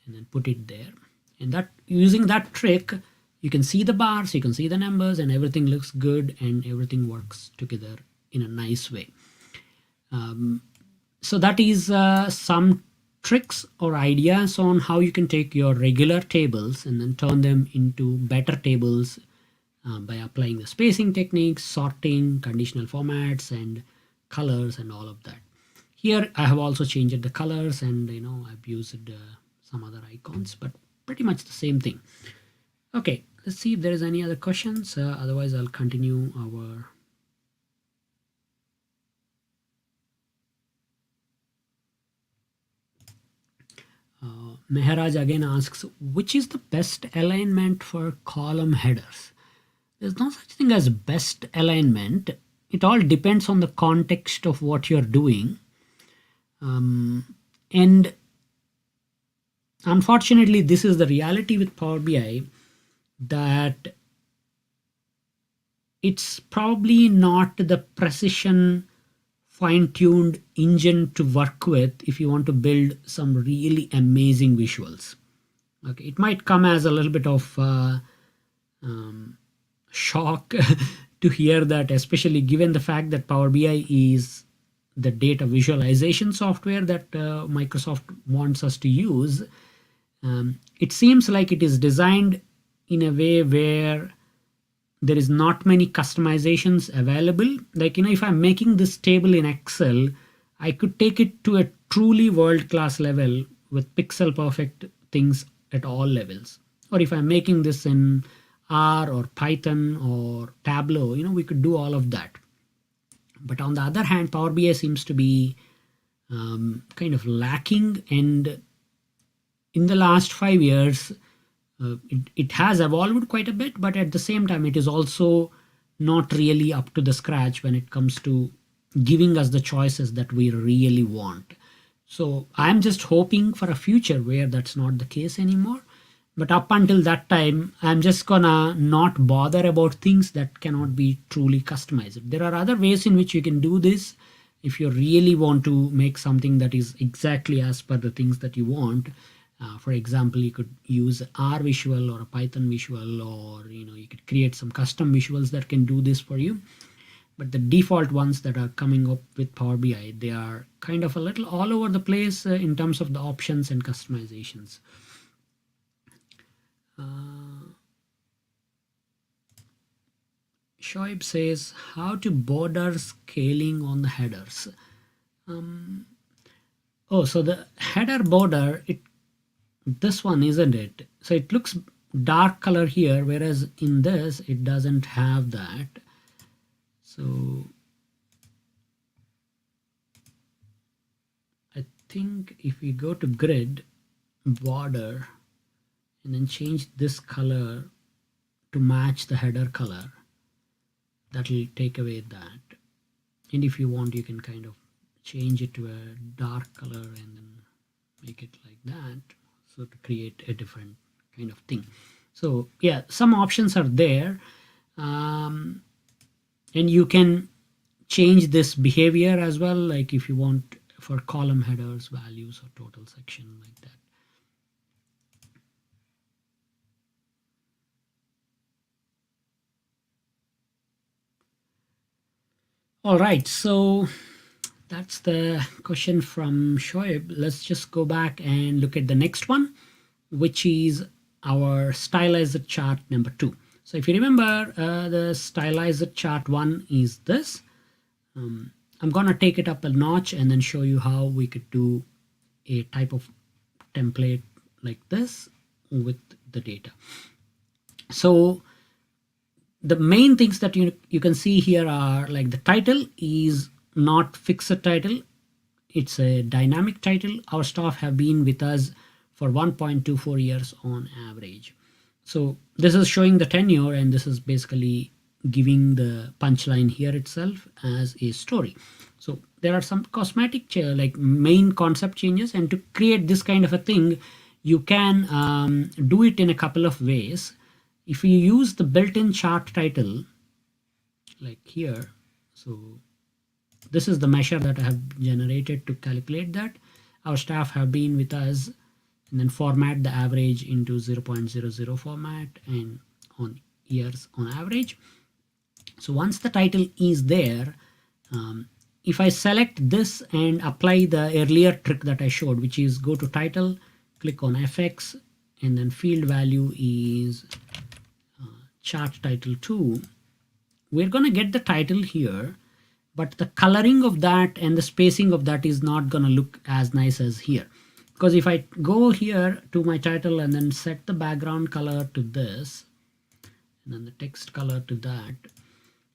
and then put it there. And that, using that trick, you can see the bars, you can see the numbers, and everything looks good and everything works together in a nice way. So that is some tricks or ideas on how you can take your regular tables and then turn them into better tables by applying the spacing techniques, sorting, conditional formats, and colors and all of that. Here I have also changed the colors, and I've used some other icons, but pretty much the same thing. Okay, let's see if there is any other questions. Otherwise, I'll continue our. Mehraj again asks, which is the best alignment for column headers? There's no such thing as best alignment. It all depends on the context of what you're doing. And unfortunately, this is the reality with Power BI, that it's probably not the precision fine-tuned engine to work with if you want to build some really amazing visuals. Okay, it might come as a little bit of shock to hear that, especially given the fact that Power BI is the data visualization software that Microsoft wants us to use. It seems like it is designed in a way where there is not many customizations available. Like, if I'm making this table in Excel, I could take it to a truly world-class level with pixel perfect things at all levels. Or if I'm making this in R or Python or Tableau, we could do all of that. But on the other hand, Power BI seems to be kind of lacking, and in the last 5 years, it has evolved quite a bit, but at the same time, it is also not really up to the scratch when it comes to giving us the choices that we really want. So I'm just hoping for a future where that's not the case anymore. But up until that time, I'm just gonna not bother about things that cannot be truly customized. There are other ways in which you can do this if you really want to make something that is exactly as per the things that you want. For example, you could use R visual or a Python visual, or you could create some custom visuals that can do this for you. But the default ones that are coming up with Power BI, they are kind of a little all over the place in terms of the options and customizations. Shoaib says, how to border scaling on the headers. So the header border, this one, isn't it? So it looks dark color here, whereas in this it doesn't have that. So I think if we go to grid border and then change this color to match the header color, that will take away that. And if you want, you can kind of change it to a dark color and then make it like that, so to create a different kind of thing. So yeah, some options are there, and you can change this behavior as well, like if you want for column headers, values, or total section, like that. All right, so that's the question from Shoaib. Let's just go back and look at the next one, which is our stylizer chart number 2. So if you remember, the stylizer chart 1 is this. I'm gonna take it up a notch and then show you how we could do a type of template like this with the data. So the main things that you can see here are, like, the title is not fixed title, it's a dynamic title. Our staff have been with us for 1.24 years on average. So this is showing the tenure, and this is basically giving the punchline here itself as a story. So there are some cosmetic like main concept changes, and to create this kind of a thing, you can do it in a couple of ways. If you use the built-in chart title, like here, so this is the measure that I have generated to calculate that. Our staff have been with us, and then format the average into 0.00 format and on years on average. So once the title is there, if I select this and apply the earlier trick that I showed, which is go to title, click on FX, and then field value is chart title 2, we're going to get the title here, but the coloring of that and the spacing of that is not going to look as nice as here. Because if I go here to my title and then set the background color to this, and then the text color to that,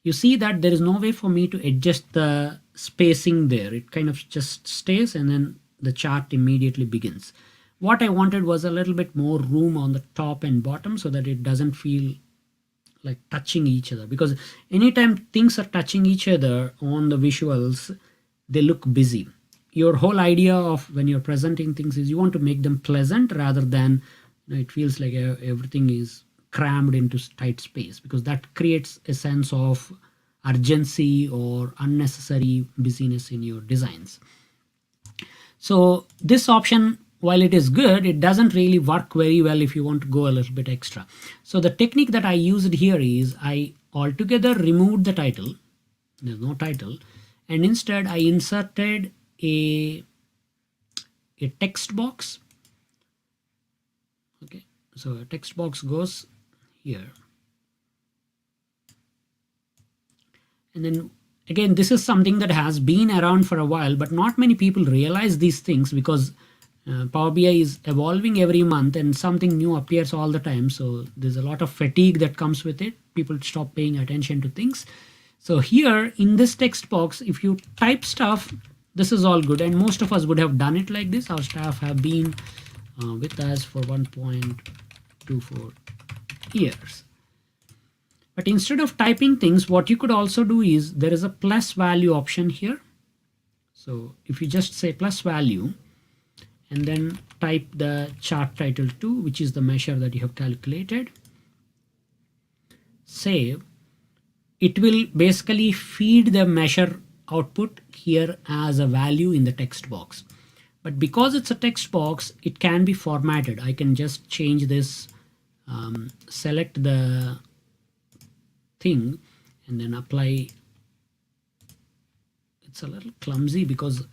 you see that there is no way for me to adjust the spacing there. It kind of just stays and then the chart immediately begins. What I wanted was a little bit more room on the top and bottom so that it doesn't feel like touching each other, because anytime things are touching each other on the visuals, they look busy. Your whole idea of when you're presenting things is you want to make them pleasant rather than, it feels like everything is crammed into tight space, because that creates a sense of urgency or unnecessary busyness in your designs. So this option, while it is good, it doesn't really work very well if you want to go a little bit extra. So the technique that I used here is I altogether removed the title. There's no title. And instead I inserted a text box. Okay, so a text box goes here. And then again, this is something that has been around for a while, but not many people realize these things because Power BI is evolving every month and something new appears all the time. So there's a lot of fatigue that comes with it. People stop paying attention to things. So here in this text box, if you type stuff, this is all good. And most of us would have done it like this. Our staff have been with us for 1.24 years. But instead of typing things, what you could also do is there is a plus value option here. So if you just say plus value and then type the chart title 2, which is the measure that you have calculated, save, it will basically feed the measure output here as a value in the text box. But because it's a text box, it can be formatted. I can just change this, select the thing and then apply. It's a little clumsy because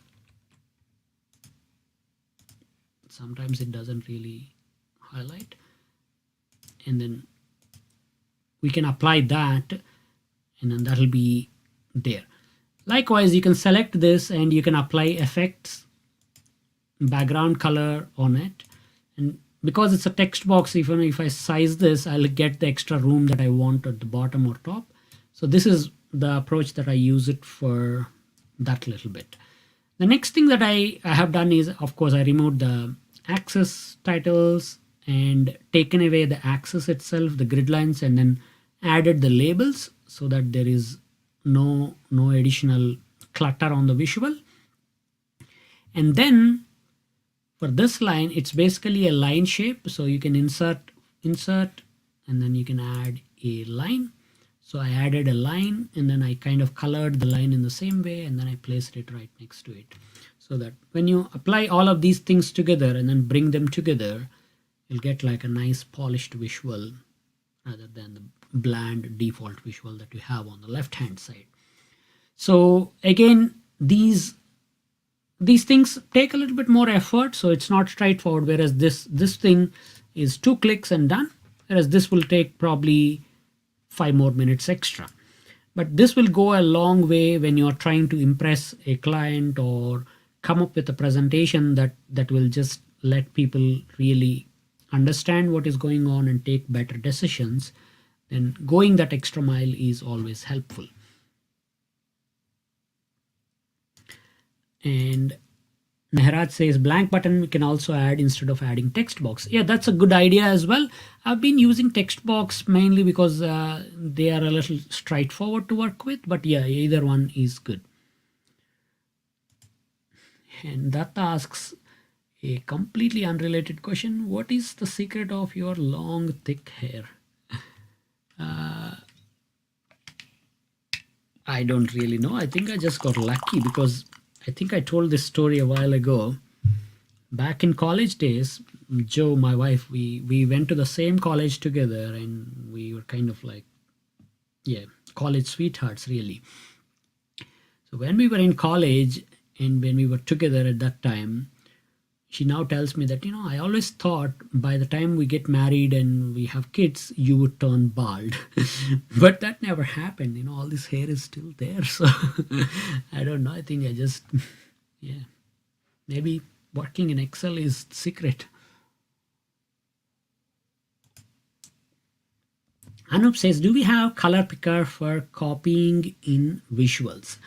sometimes it doesn't really highlight, and then we can apply that and then that'll be there. Likewise, you can select this and you can apply effects, background color on it, and because it's a text box, even if I size this, I'll get the extra room that I want at the bottom or top. So this is the approach that I use it for that little bit. The next thing that I have done is, of course, I removed the axis titles and taken away the axis itself, the grid lines, and then added the labels so that there is no additional clutter on the visual. And then for this line, it's basically a line shape. So you can insert, and then you can add a line. So I added a line and then I kind of colored the line in the same way and then I placed it right next to it. So that when you apply all of these things together and then bring them together, you'll get like a nice polished visual rather than the bland default visual that you have on the left hand side. So again, these things take a little bit more effort, so it's not straightforward, whereas this thing is 2 clicks and done, whereas this will take probably 5 more minutes extra. But this will go a long way when you're trying to impress a client or come up with a presentation that will just let people really understand what is going on and take better decisions. Then going that extra mile is always helpful. And Mehraj says blank button we can also add instead of adding text box. Yeah, that's a good idea as well. I've been using text box mainly because they are a little straightforward to work with, but yeah, either one is good. And that asks a completely unrelated question. What is the secret of your long, thick hair? I don't really know. I think I just got lucky because I think I told this story a while ago. Back in college days, Joe, my wife, we went to the same college together and we were kind of like, yeah, college sweethearts really. So when we were in college and when we were together at that time, she now tells me that, I always thought by the time we get married and we have kids, you would turn bald. But that never happened. All this hair is still there. So I don't know. I think I just, yeah, maybe working in Excel is secret. Anup says, do we have color picker for copying in visuals?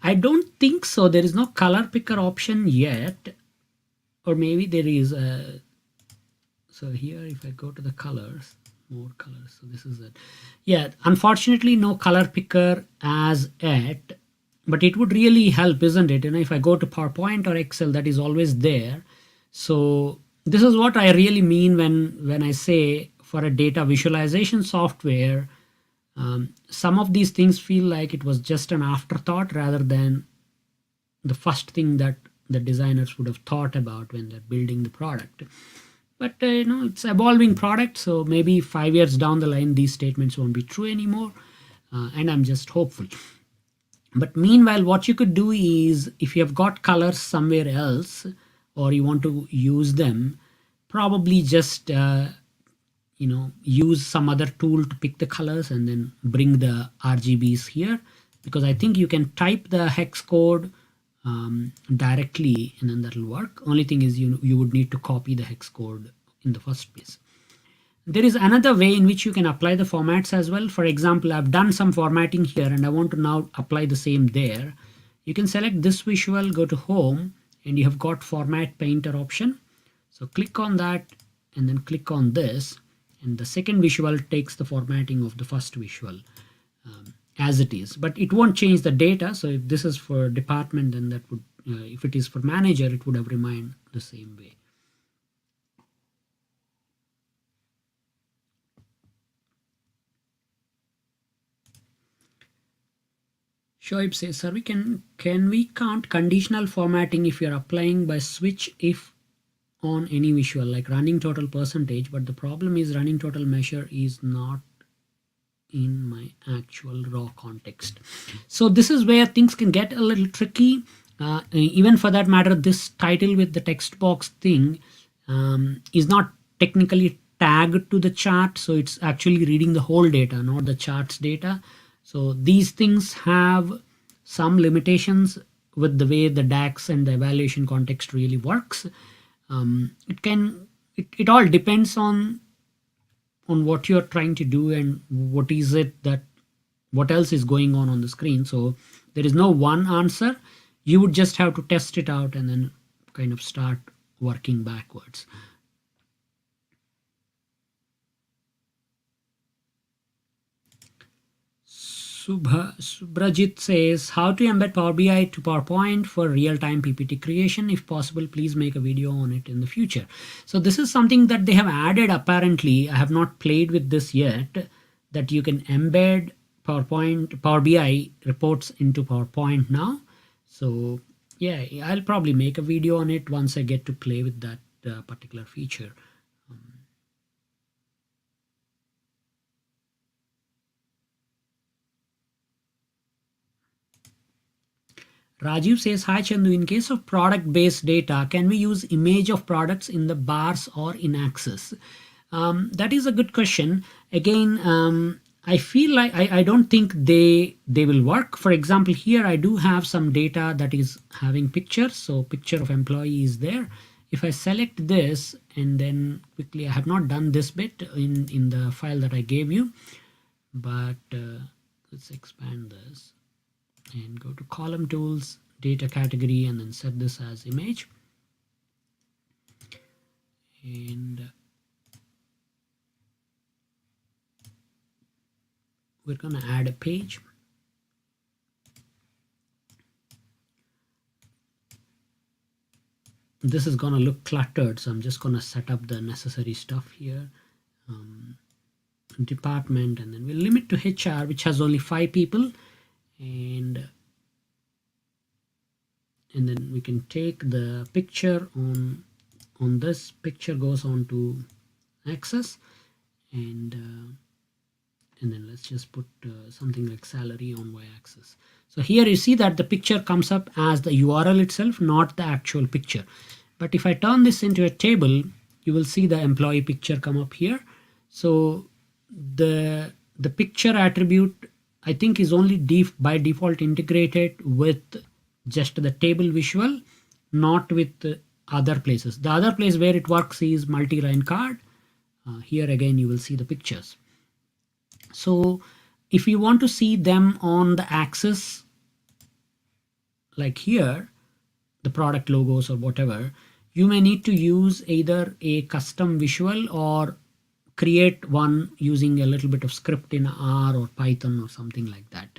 I don't think so. There is no color picker option yet, or maybe there is a. So here, if I go to the colors, more colors. So this is it. Yeah, unfortunately, no color picker as yet, but it would really help, isn't it? If I go to PowerPoint or Excel, that is always there. So this is what I really mean when I say for a data visualization software, some of these things feel like it was just an afterthought rather than the first thing that the designers would have thought about when they're building the product. But it's evolving product, so maybe 5 years down the line these statements won't be true anymore, and I'm just hopeful. But meanwhile, what you could do is, if you have got colors somewhere else or you want to use them, probably just use some other tool to pick the colors and then bring the RGBs here, because I think you can type the hex code directly and then that'll work. Only thing is you would need to copy the hex code in the first place. There is another way in which you can apply the formats as well. For example, I've done some formatting here and I want to now apply the same there. You can select this visual, go to home, and you have got format painter option. So click on that and then click on this, and the second visual takes the formatting of the first visual as it is, but it won't change the data. So if this is for department, then that would, if it is for manager, it would have remained the same way. Shoaib says, sir, can we count conditional formatting if you're applying by switch if on any visual, like running total percentage, but the problem is running total measure is not in my actual raw context. So this is where things can get a little tricky. Even for that matter, this title with the text box thing is not technically tagged to the chart, so it's actually reading the whole data, not the chart's data. So these things have some limitations with the way the DAX and the evaluation context really works. It all depends on what you're trying to do and what else is going on the screen. So there is no one answer. You would just have to test it out and then kind of start working backwards. Subrajit says, how to embed Power BI to PowerPoint for real-time PPT creation. If possible, please make a video on it in the future. So this is something that they have added apparently. I have not played with this yet, that you can embed Power BI reports into PowerPoint now. So yeah, I'll probably make a video on it once I get to play with that particular feature. Rajiv says, hi Chandu, in case of product-based data, can we use image of products in the bars or in Access? That is a good question. Again, I feel like I don't think they will work. For example, here I do have some data that is having pictures. So picture of employee is there. If I select this and then quickly, I have not done this bit in the file that I gave you, but let's expand this and go to column tools, data category, and then set this as image. And we're going to add a page. This is going to look cluttered, so I'm just going to set up the necessary stuff here. Department, and then we'll limit to HR, which has only 5 people. And then we can take the picture on this picture goes on to Access, and and then let's just put something like salary on y-axis. So here you see that the picture comes up as the URL itself, not the actual picture. But if I turn this into a table, you will see the employee picture come up here. So the picture attribute, I think, is only by default integrated with just the table visual, not with other places. The other place where it works is multi-line card. Here again you will see the pictures. So if you want to see them on the axis, like here, the product logos or whatever, you may need to use either a custom visual or create one using a little bit of script in R or Python or something like that.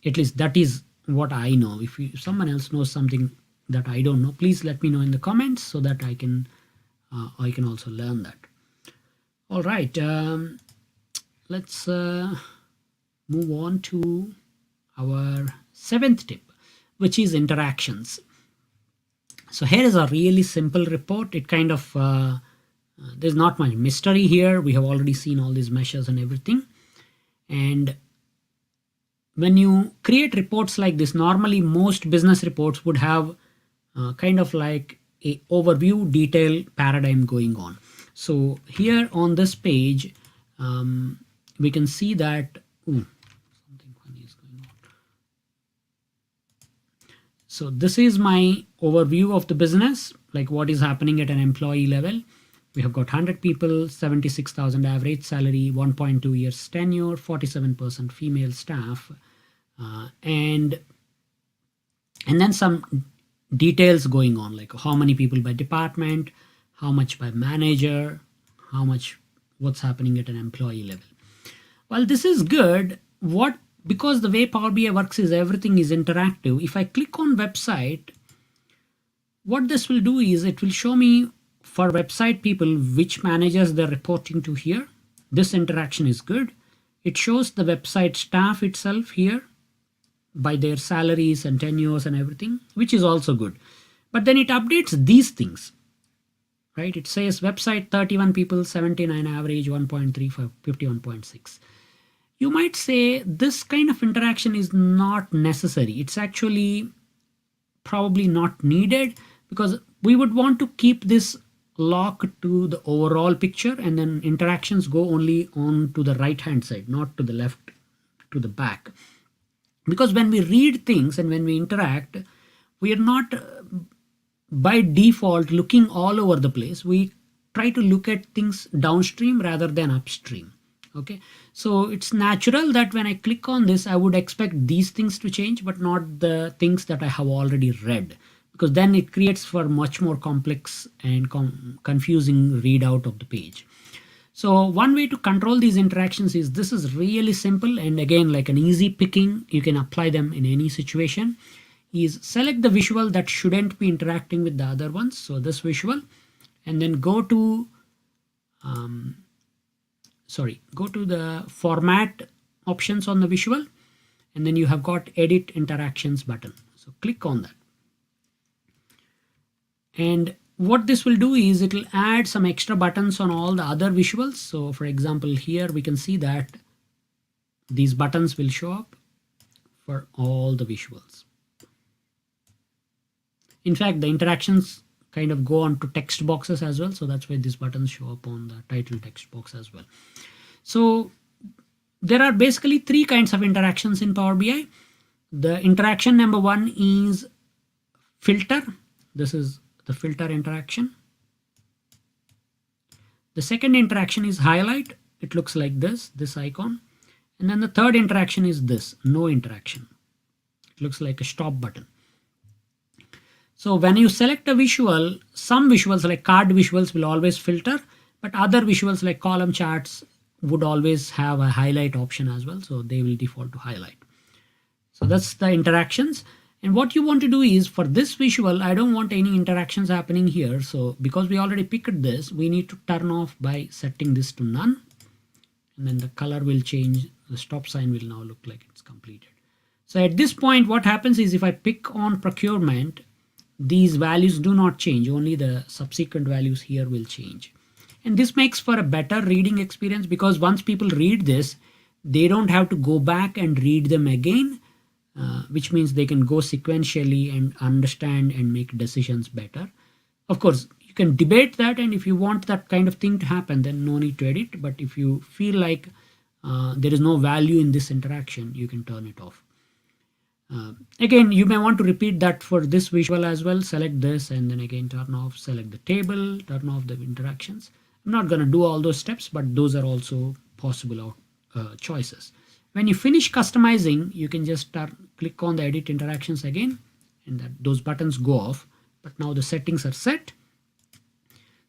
At least that is what I know. If someone else knows something that I don't know, please let me know in the comments so that I can also learn that. All right, let's move on to our 7th tip, which is interactions. So here is a really simple report. It kind of there's not much mystery here. We have already seen all these measures and everything. And when you create reports like this, normally most business reports would have kind of like a overview detail paradigm going on. So here on this page, we can see that something funny is going on. So this is my overview of the business, like what is happening at an employee level. We have got 100 people, 76,000 average salary, 1.2 years tenure, 47% female staff, and then some details going on, like how many people by department, how much by manager, what's happening at an employee level. Well, this is good. Because the way Power BI works is everything is interactive. If I click on website, what this will do is it will show me for website people which managers they're reporting to here. This interaction is good. It shows the website staff itself here by their salaries and tenures and everything, which is also good. But then it updates these things, right? It says website 31 people, 79 average, 1.35, 51.6. You might say this kind of interaction is not necessary. It's actually probably not needed because we would want to keep this locked to the overall picture, and then interactions go only on to the right hand side, not to the left, to the back. Because when we read things and when we interact, we are not by default looking all over the place. We try to look at things downstream rather than upstream. Okay, so it's natural that when I click on this, I would expect these things to change, but not the things that I have already read, because then it creates for much more complex and confusing readout of the page. So one way to control these interactions is, this is really simple, and again, like an easy picking, you can apply them in any situation, is select the visual that shouldn't be interacting with the other ones. So this visual, and then go to the format options on the visual, and then you have got edit interactions button. So click on that. And what this will do is it will add some extra buttons on all the other visuals. So for example, here we can see that these buttons will show up for all the visuals. In fact, the interactions kind of go on to text boxes as well. So that's why these buttons show up on the title text box as well. So there are basically 3 kinds of interactions in Power BI. The interaction number 1 is filter. This is the filter interaction. The second interaction is highlight. It looks like this icon. And then the third interaction is this, no interaction. It looks like a stop button. So when you select a visual, some visuals like card visuals will always filter, but other visuals like column charts would always have a highlight option as well. So they will default to highlight. So that's the interactions. And what you want to do is, for this visual, I don't want any interactions happening here. So because we already picked this, we need to turn off by setting this to none. And then the color will change. The stop sign will now look like it's completed. So at this point, what happens is if I pick on procurement, these values do not change. Only the subsequent values here will change. And this makes for a better reading experience, because once people read this, they don't have to go back and read them again, which means they can go sequentially and understand and make decisions better. Of course, you can debate that, and if you want that kind of thing to happen, then no need to edit. But if you feel like there is no value in this interaction, you can turn it off. Again, you may want to repeat that for this visual as well. Select this and then again turn off, select the table, turn off the interactions. I'm not going to do all those steps, but those are also possible choices. When you finish customizing, you can just click on the edit interactions again, and those buttons go off. But now the settings are set.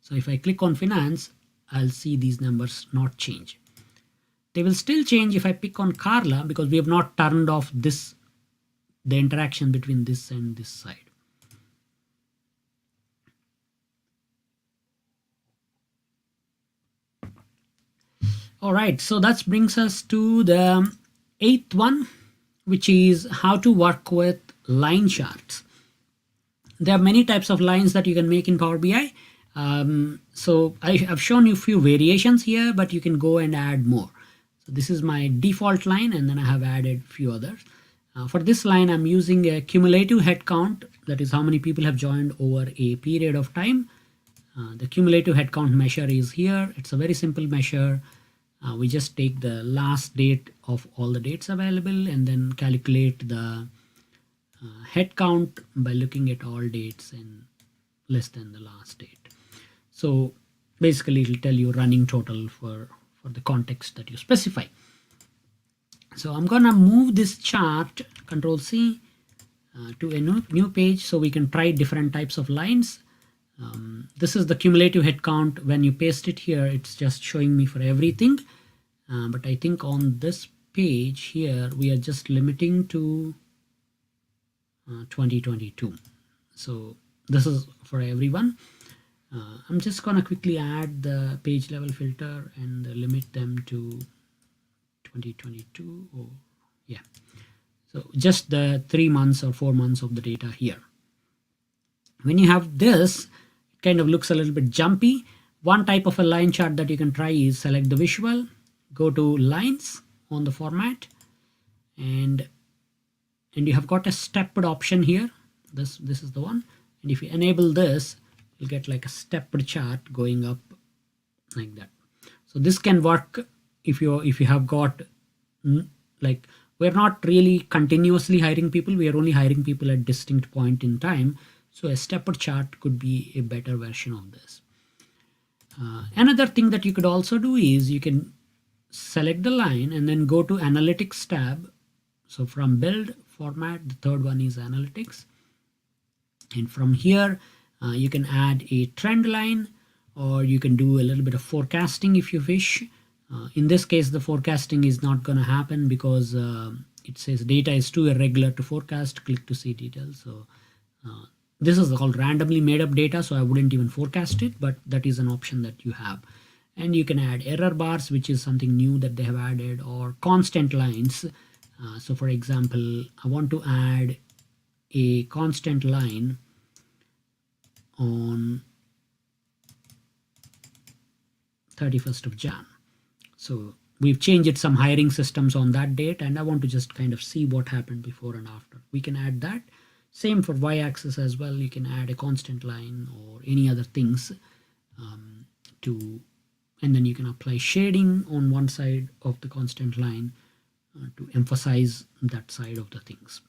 So if I click on finance, I'll see these numbers not change. They will still change if I pick on Carla, because we have not turned off this, the interaction between this and this side. All right, so that brings us to the 8th one, which is how to work with line charts. There are many types of lines that you can make in Power BI. So I've shown you a few variations here, but you can go and add more. So this is my default line, and then I have added a few others. For this line, I'm using a cumulative head count. That is how many people have joined over a period of time. The cumulative head count measure is here. It's a very simple measure. We just take the last date of all the dates available and then calculate the head count by looking at all dates and less than the last date. So basically it will tell you running total for the context that you specify. So I'm gonna move this chart, Control C, to a new page so we can try different types of lines. This is the cumulative head count. When you paste it here, it's just showing me for everything. But I think on this page here, we are just limiting to 2022. So this is for everyone. I'm just gonna quickly add the page level filter and limit them to 2022, or yeah, so just the 3 months or 4 months of the data here. When you have this, it kind of looks a little bit jumpy. One type of a line chart that you can try is select the visual, go to lines on the format, and you have got a stepped option here. This is the one, and if you enable this, you'll get like a stepped chart going up like that. So this can work if you have got, like, we're not really continuously hiring people, we are only hiring people at distinct point in time. So a stepped chart could be a better version of this. Another thing that you could also do is you can select the line and then go to Analytics tab. So from Build, Format, the third one is Analytics. And from here, you can add a trend line, or you can do a little bit of forecasting if you wish. In this case, the forecasting is not going to happen because it says data is too irregular to forecast. Click to see details. So this is called randomly made up data, so I wouldn't even forecast it, but that is an option that you have. And you can add error bars, which is something new that they have added, or constant lines. So for example, I want to add a constant line on 31st of Jan. So we've changed some hiring systems on that date, and I want to just kind of see what happened before and after. We can add that. Same for y-axis as well. You can add a constant line or any other things and then you can apply shading on one side of the constant line to emphasize that side of the things.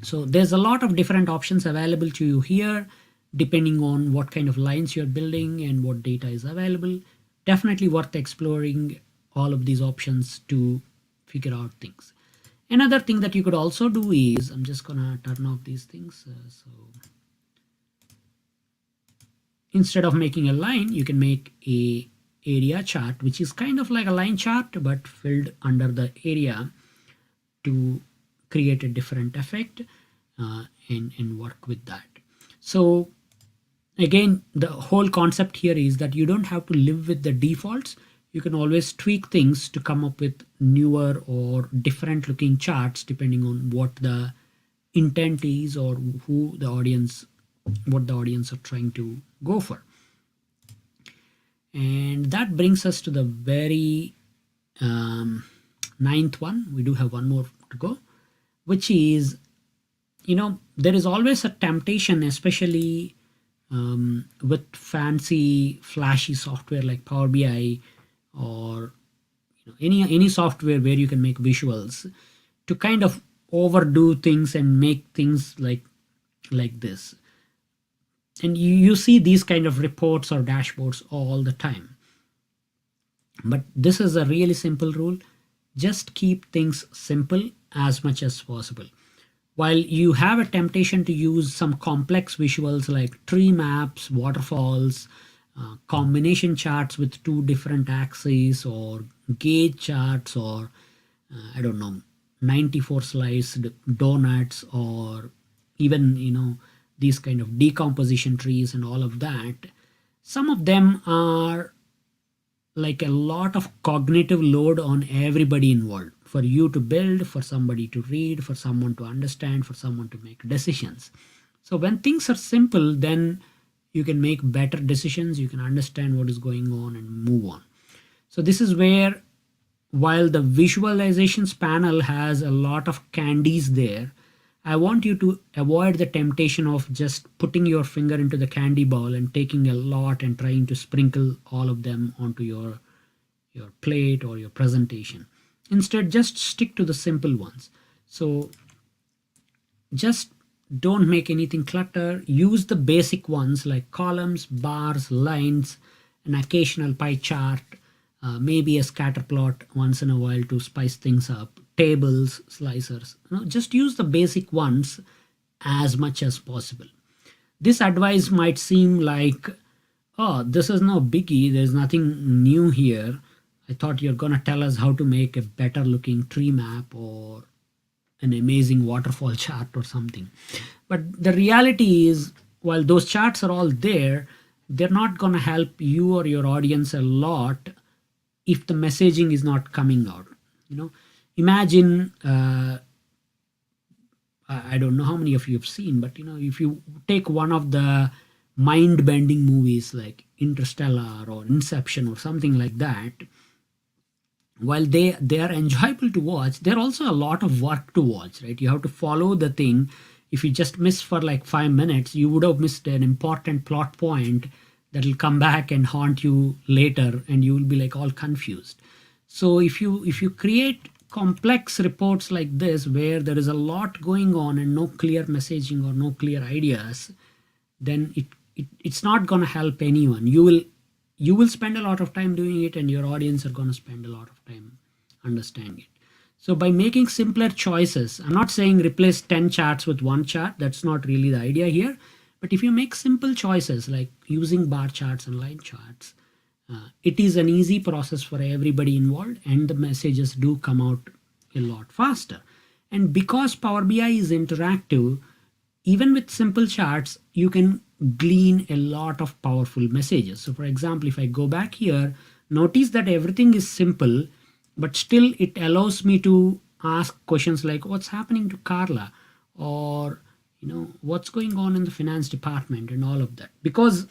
So there's a lot of different options available to you here, depending on what kind of lines you're building and what data is available. Definitely worth exploring all of these options to figure out things. Another thing that you could also do is, I'm just gonna turn off these things. So instead of making a line, you can make a area chart, which is kind of like a line chart, but filled under the area to create a different effect and work with that. So again, the whole concept here is that you don't have to live with the defaults. You can always tweak things to come up with newer or different looking charts depending on what the intent is or what the audience are trying to go for. And that brings us to the very um, ninth one. We do have one more to go, which is, there is always a temptation, especially with fancy, flashy software like Power BI, or any software where you can make visuals, to kind of overdo things and make things like this. And you see these kind of reports or dashboards all the time. But this is a really simple rule. Just keep things simple as much as possible. While you have a temptation to use some complex visuals like tree maps, waterfalls, combination charts with two different axes, or gauge charts, or I don't know, 94 sliced donuts, or even these kind of decomposition trees and all of that, some of them are like a lot of cognitive load on everybody involved, for you to build, for somebody to read, for someone to understand, for someone to make decisions. So when things are simple, then you can make better decisions, you can understand what is going on and move on. So this is where, while the visualizations panel has a lot of candies there, I want you to avoid the temptation of just putting your finger into the candy bowl and taking a lot and trying to sprinkle all of them onto your plate or your presentation. Instead, just stick to the simple ones. So just don't make anything clutter. Use the basic ones like columns, bars, lines, an occasional pie chart, maybe a scatter plot once in a while to spice things up, tables, slicers. Just use the basic ones as much as possible. This advice might seem like, oh, this is no biggie, there's nothing new here. I thought you're going to tell us how to make a better looking tree map or an amazing waterfall chart or something. But the reality is, while those charts are all there, they're not going to help you or your audience a lot if the messaging is not coming out. Imagine, I don't know how many of you have seen, but if you take one of the mind-bending movies like Interstellar or Inception or something like that, while they are enjoyable to watch, they're also a lot of work to watch, right? You have to follow the thing. If you just miss for like 5 minutes, you would have missed an important plot point that will come back and haunt you later, and you will be like all confused. So if you create complex reports like this, where there is a lot going on and no clear messaging or no clear ideas, then it's not going to help anyone. You will spend a lot of time doing it, and your audience are going to spend a lot of time understanding it. So by making simpler choices, I'm not saying replace 10 charts with one chart. That's not really the idea here. But if you make simple choices like using bar charts and line charts, it is an easy process for everybody involved, and the messages do come out a lot faster. And because Power BI is interactive, even with simple charts, you can glean a lot of powerful messages. So for example, if I go back here, notice that everything is simple, but still it allows me to ask questions like, what's happening to Carla? Or what's going on in the finance department, and all of that, because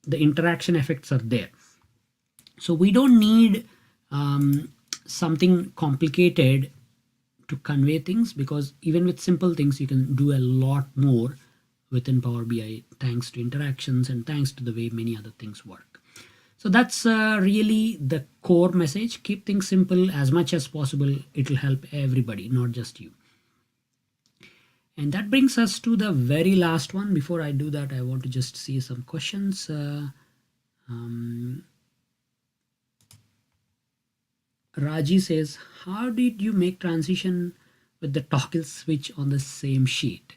the interaction effects are there. So we don't need something complicated to convey things, because even with simple things, you can do a lot more within Power BI, thanks to interactions and thanks to the way many other things work. So that's really the core message. Keep things simple as much as possible. It will help everybody, not just you. And that brings us to the very last one. Before I do that, I want to just see some questions. Raji says, how did you make transition with the toggle switch on the same sheet?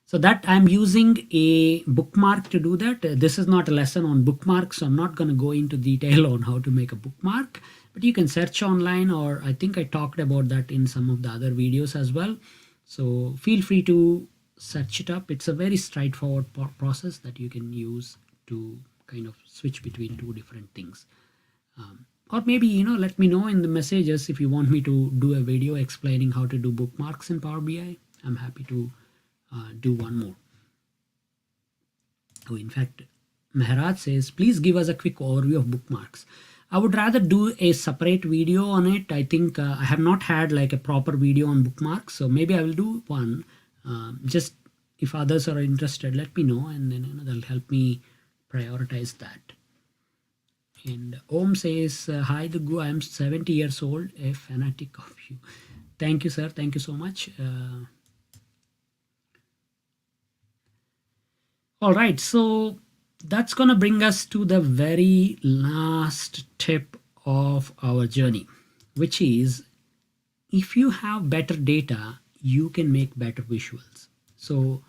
So that I'm using a bookmark to do that. This is not a lesson on bookmarks, so I'm not going to go into detail on how to make a bookmark, but you can search online, or I think I talked about that in some of the other videos as well. So feel free to search it up. It's a very straightforward process that you can use to kind of switch between two different things. Or maybe, let me know in the messages if you want me to do a video explaining how to do bookmarks in Power BI. I'm happy to do one more. Oh, in fact, Mehraj says, please give us a quick overview of bookmarks. I would rather do a separate video on it. I think I have not had like a proper video on bookmarks, so maybe I will do one. Just if others are interested, let me know, and then that'll help me prioritize that. And Om says, hi Dugu, I am 70 years old, a fanatic of you. Thank you, sir. Thank you so much. All right, so that's going to bring us to the very last tip of our journey, which is if you have better data, you can make better visuals. So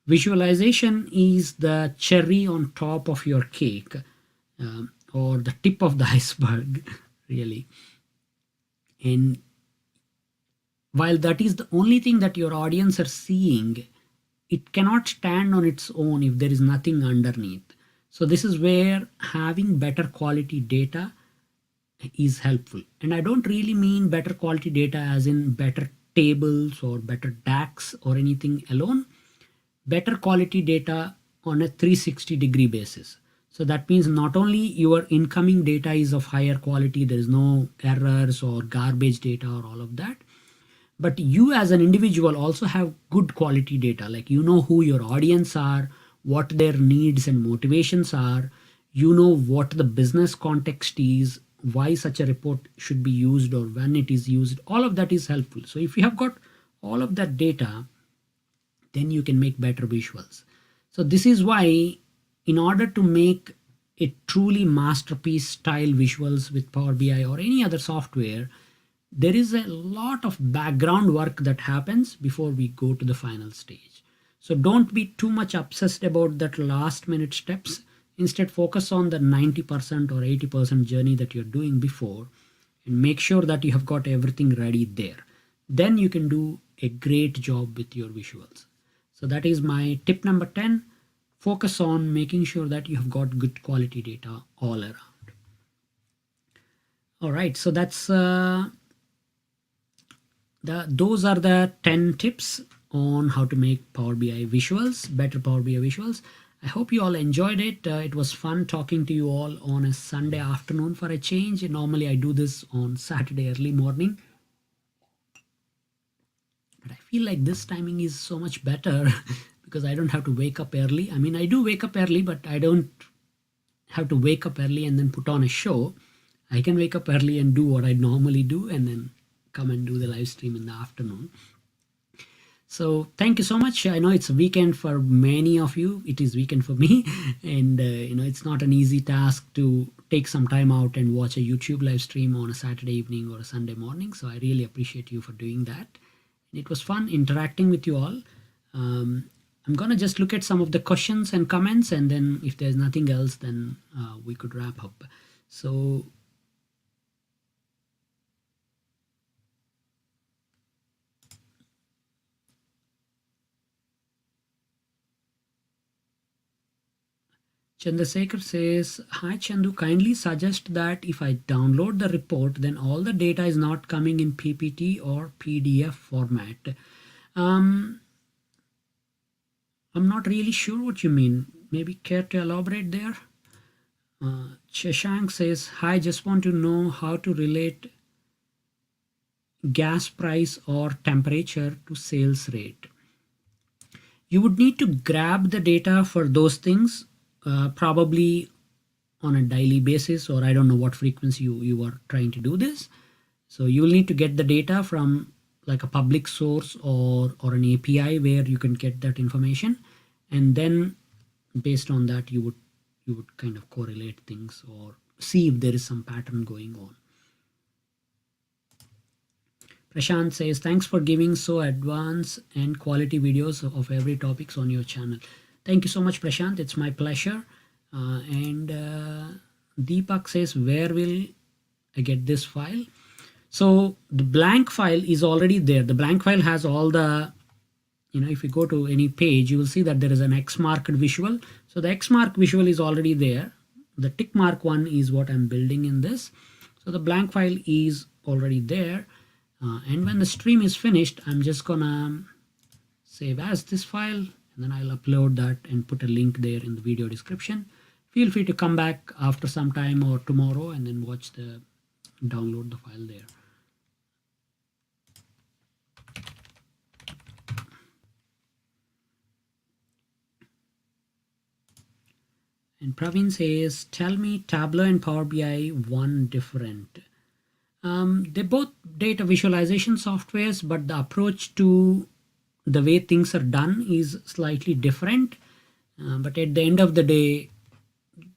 visualization is the cherry on top of your cake, or the tip of the iceberg, really. And while that is the only thing that your audience are seeing, it cannot stand on its own if there is nothing underneath. So this is where having better quality data is helpful. And I don't really mean better quality data as in better tables or better DAX or anything alone. Better quality data on a 360-degree basis. So that means not only your incoming data is of higher quality, there is no errors or garbage data or all of that, but you as an individual also have good quality data. Like you know who your audience are, what their needs and motivations are, you know what the business context is, why such a report should be used or when it is used. All of that is helpful. So if you have got all of that data, then you can make better visuals. So this is why in order to make a truly masterpiece style visuals with Power BI or any other software, there is a lot of background work that happens before we go to the final stage. So don't be too much obsessed about that last minute steps. Instead, focus on the 90% or 80% journey that you're doing before and make sure that you have got everything ready there. Then you can do a great job with your visuals. So that is my tip number 10. Focus on making sure that you have got good quality data all around. All right, so that's those are the 10 tips on how to make Power BI visuals, better Power BI visuals. I hope you all enjoyed it. It was fun talking to you all on a Sunday afternoon for a change. Normally I do this on Saturday early morning, but I feel like this timing is so much better because I don't have to wake up early. I mean, I do wake up early, but I don't have to wake up early and then put on a show. I can wake up early and do what I normally do and then come and do the live stream in the afternoon. So thank you so much. I know it's a weekend for many of you. It is weekend for me. And it's not an easy task to take some time out and watch a YouTube live stream on a Saturday evening or a Sunday morning. So I really appreciate you for doing that. And it was fun interacting with you all. I'm going to just look at some of the questions and comments, and then if there's nothing else, then we could wrap up. So Chandrasekhar says, hi Chandu, kindly suggest that if I download the report, then all the data is not coming in PPT or PDF format. I'm not really sure what you mean. Maybe care to elaborate there? Shashank says, hi, just want to know how to relate gas price or temperature to sales rate. You would need to grab the data for those things, probably on a daily basis, or I don't know what frequency you are trying to do this. So you will need to get the data from like a public source or an API where you can get that information, and then based on that you would kind of correlate things or see if there is some pattern going on. Prashant says, thanks for giving so advanced and quality videos of every topics on your channel. Thank you so much, Prashant. It's my pleasure. And Deepak says, where will I get this file? So the blank file is already there. The blank file has all the, if you go to any page, you will see that there is an X marked visual. So the X mark visual is already there. The tick mark one is what I'm building in this. So the blank file is already there. And when the stream is finished, I'm just gonna save as this file, and then I'll upload that and put a link there in the video description. feel free to come back after some time or tomorrow and then download the file there. And Praveen says, tell me Tableau and Power BI one different. They're both data visualization softwares, but the approach to the way things are done is slightly different. But at the end of the day,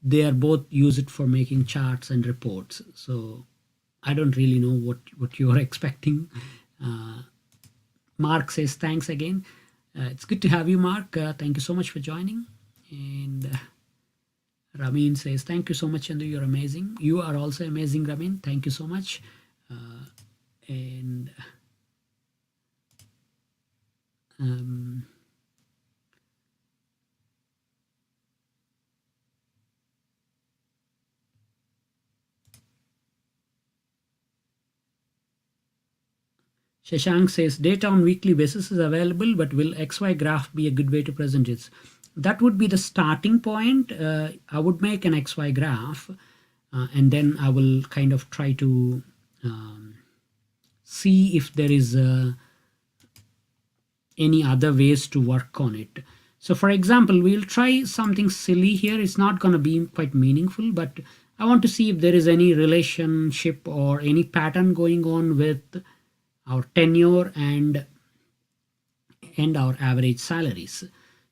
they are both used for making charts and reports. So I don't really know what you're expecting. Mark says, thanks again. It's good to have you, Mark. Thank you so much for joining. And Ramin says, thank you so much, Chandoo. You're amazing. You are also amazing, Ramin. Thank you so much. And Shashank says, data on weekly basis is available, but will XY graph be a good way to present it? That would be the starting point. I would make an XY graph, and then I will kind of try to see if there is any other ways to work on it. So for example, we'll try something silly here. It's not going to be quite meaningful, but I want to see if there is any relationship or any pattern going on with our tenure and our average salaries.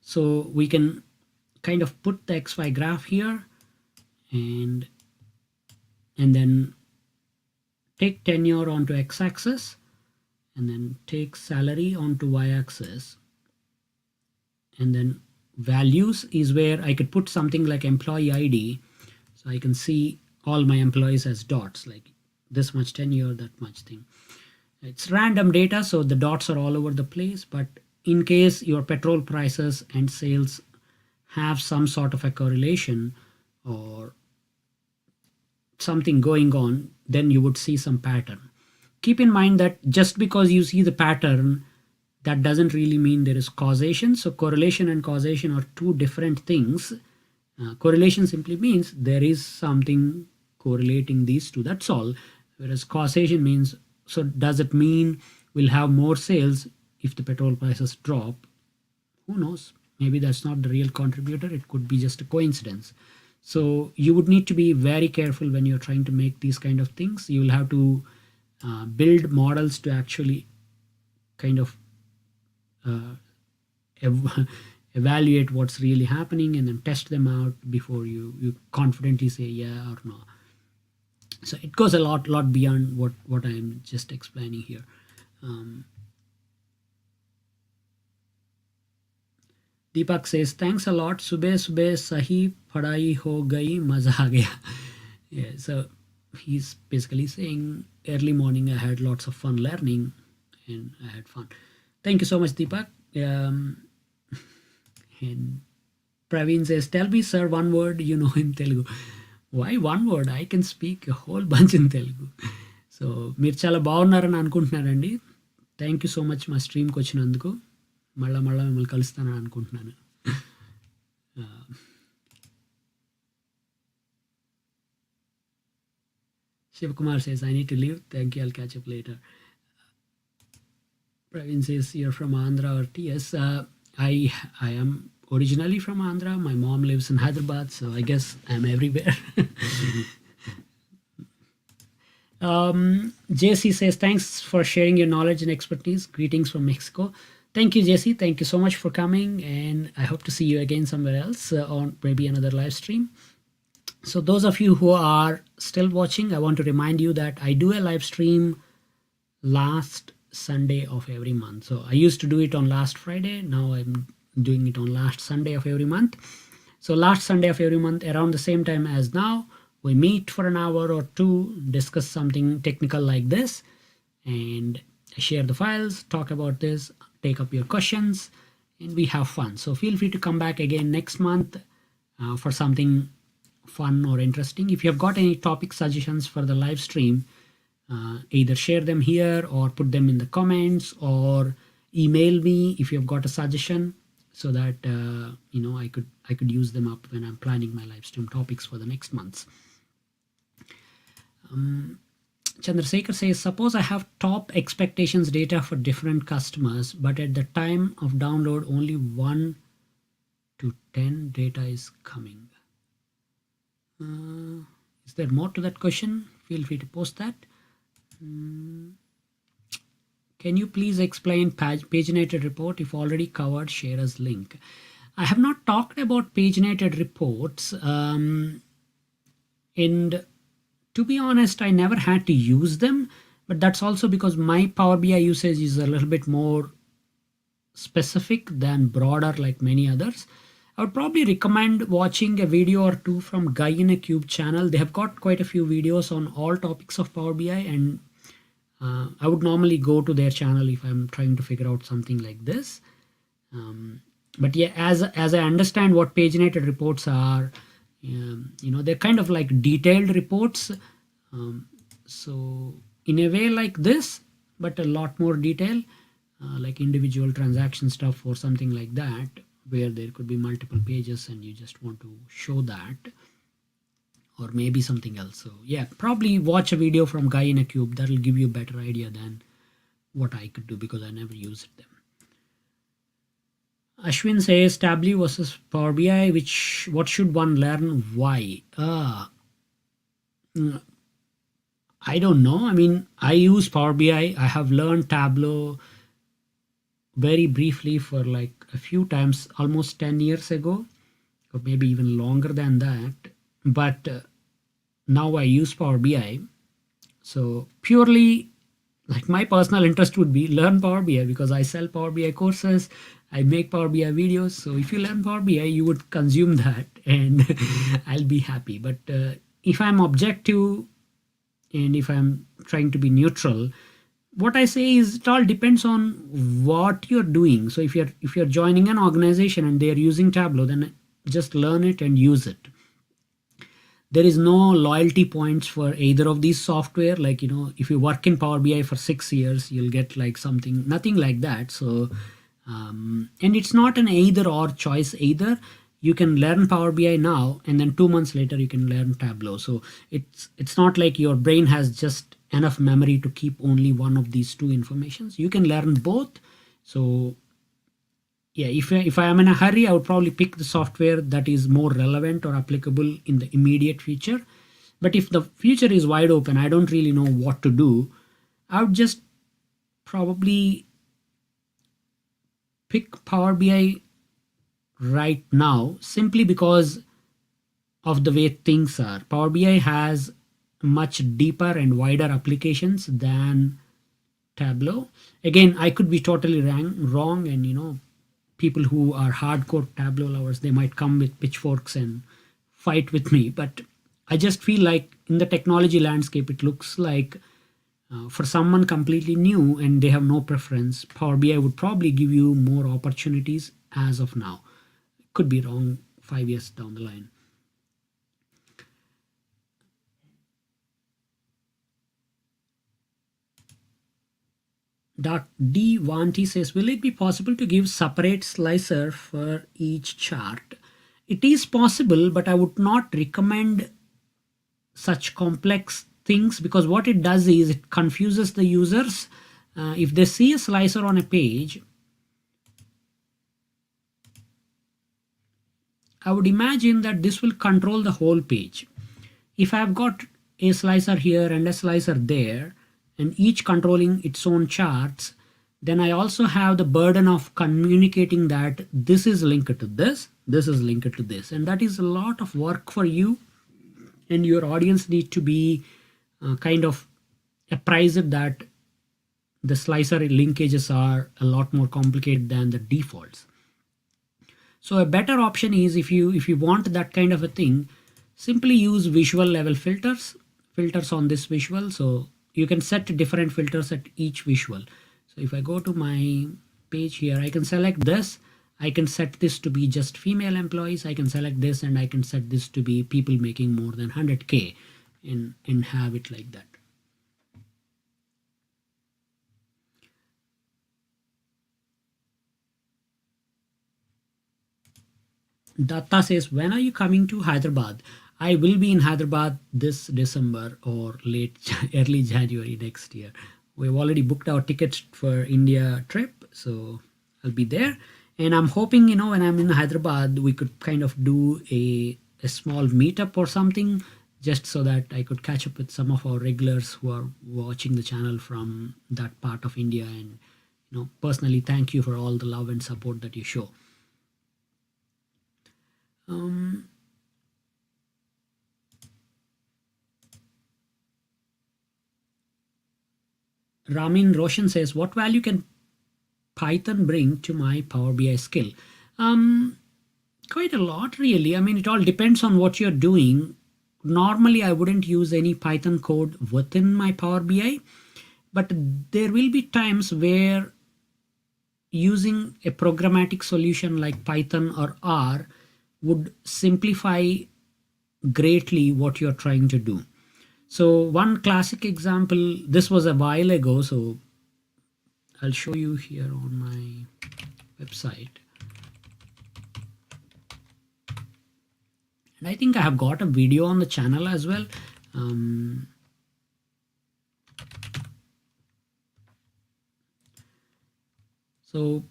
So we can kind of put the XY graph here and then take tenure onto x-axis and then take salary onto y-axis, and then values is where I could put something like employee ID, so I can see all my employees as dots, like this much tenure, that much thing. It's random data, so the dots are all over the place, but in case your petrol prices and sales have some sort of a correlation or something going on, then you would see some pattern. Keep in mind that just because you see the pattern, that doesn't really mean there is causation. So correlation and causation are two different things. Correlation simply means there is something correlating these two, that's all. Whereas causation means, so does it mean we'll have more sales if the petrol prices drop? Who knows? Maybe that's not the real contributor. It could be just a coincidence. So you would need to be very careful when you're trying to make these kind of things. You will have to build models to actually kind of evaluate what's really happening and then test them out before you confidently say yeah or no. So it goes a lot beyond what I'm just explaining here. Deepak says, thanks a lot. Subeh subeh sahi padai ho gayi, maza aa gaya. Yeah, so he's basically saying early morning I had lots of fun learning and I had fun. Thank you so much, Deepak. And Praveen says, tell me, sir, one word you know in Telugu. Why one word? I can speak a whole bunch in Telugu. So మీరు చాలా బాగున్నారని అనుకుంటున్నానండి. Thank you so much మా స్ట్రీమ్కి వచ్చినందుకు. మళ్ళా మిమ్మల్ని కలుస్తానని అనుకుంటున్నాను. Shivakumar says, I need to leave. Thank you. I'll catch up later. Praveen says, you're from Andhra or TS. I am originally from Andhra. My mom lives in Hyderabad, so I guess I'm everywhere. JC says, thanks for sharing your knowledge and expertise. Greetings from Mexico. Thank you, JC. Thank you so much for coming, and I hope to see you again somewhere else on maybe another live stream. So those of you who are still watching, I want to remind you that I do a live stream last Sunday of every month. So I used to do it on last Friday. Now I'm doing it on last Sunday of every month. So last Sunday of every month, around the same time as now, we meet for an hour or two, discuss something technical like this, and I share the files, talk about this, take up your questions, and we have fun. So feel free to come back again next month for something fun or interesting. If you have got any topic suggestions for the live stream, either share them here or put them in the comments or email me if you've got a suggestion. so that I could use them up when I'm planning my live stream topics for the next months. Chandrasekhar says, suppose I have top expectations data for different customers, but at the time of download, only 1 to 10 data is coming. Is there more to that question? Feel free to post that. Can you please explain paginated report? If already covered, share as link. I have not talked about paginated reports. And to be honest, I never had to use them, but that's also because my Power BI usage is a little bit more specific than broader like many others. I would probably recommend watching a video or two from Guy in a Cube channel. They have got quite a few videos on all topics of Power BI, and I would normally go to their channel if I'm trying to figure out something like this. But yeah, as I understand what paginated reports are, they're kind of like detailed reports. So in a way like this, but a lot more detail, like individual transaction stuff or something like that, where there could be multiple pages and you just want to show that, or maybe something else. So yeah, probably watch a video from Guy in a Cube. That'll give you a better idea than what I could do, because I never used them. Ashwin says Tableau versus Power BI, what should one learn? Why? I don't know. I mean, I use Power BI. I have learned Tableau very briefly for like a few times, almost 10 years ago, or maybe even longer than that. But now I use Power BI. So purely like my personal interest would be learn Power BI, because I sell Power BI courses, I make Power BI videos. So if you learn Power BI, you would consume that and I'll be happy. But if I'm objective and if I'm trying to be neutral, what I say is it all depends on what you're doing. So if you're joining an organization and they're using Tableau, then just learn it and use it. There is no loyalty points for either of these software. Like, if you work in Power BI for 6 years, you'll get like something, nothing like that. So, and it's not an either or choice either. You can learn Power BI now, and then 2 months later, you can learn Tableau. So it's not like your brain has just enough memory to keep only one of these two informations. You can learn both. So yeah, if I am in a hurry, I would probably pick the software that is more relevant or applicable in the immediate future. But if the future is wide open, I don't really know what to do, I would just probably pick Power BI right now, simply because of the way things are. Power BI has much deeper and wider applications than Tableau. Again, I could be totally wrong, and people who are hardcore Tableau lovers, they might come with pitchforks and fight with me. But I just feel like in the technology landscape, it looks like for someone completely new and they have no preference, Power BI would probably give you more opportunities as of now. Could be wrong 5 years down the line. D. Vanti says, will it be possible to give separate slicer for each chart? It is possible, but I would not recommend such complex things, because what it does is it confuses the users. If they see a slicer on a page, I would imagine that this will control the whole page. If I've got a slicer here and a slicer there, and each controlling its own charts, then I also have the burden of communicating that this is linked to this is linked to this, and that is a lot of work for you, and your audience need to be kind of apprised that the slicer linkages are a lot more complicated than the defaults. So a better option is, if you want that kind of a thing, simply use visual level filters on this visual. So you can set different filters at each visual. So if I go to my page here, I can select this. I can set this to be just female employees. I can select this, and I can set this to be people making more than 100K and have it like that. Datta says, when are you coming to Hyderabad? I will be in Hyderabad this December or late early January next year. We've already booked our tickets for India trip, so I'll be there. And I'm hoping, when I'm in Hyderabad, we could kind of do a small meetup or something, just so that I could catch up with some of our regulars who are watching the channel from that part of India. And personally, thank you for all the love and support that you show. Um, Ramin Roshan says, what value can Python bring to my Power BI skill? Um, Quite a lot, really. I mean, it all depends on what you're doing. Normally, I wouldn't use any Python code within my Power BI, but there will be times where using a programmatic solution like Python or R would simplify greatly what you're trying to do. So one classic example, this was a while ago, so I'll show you here on my website. And I think I have got a video on the channel as well. So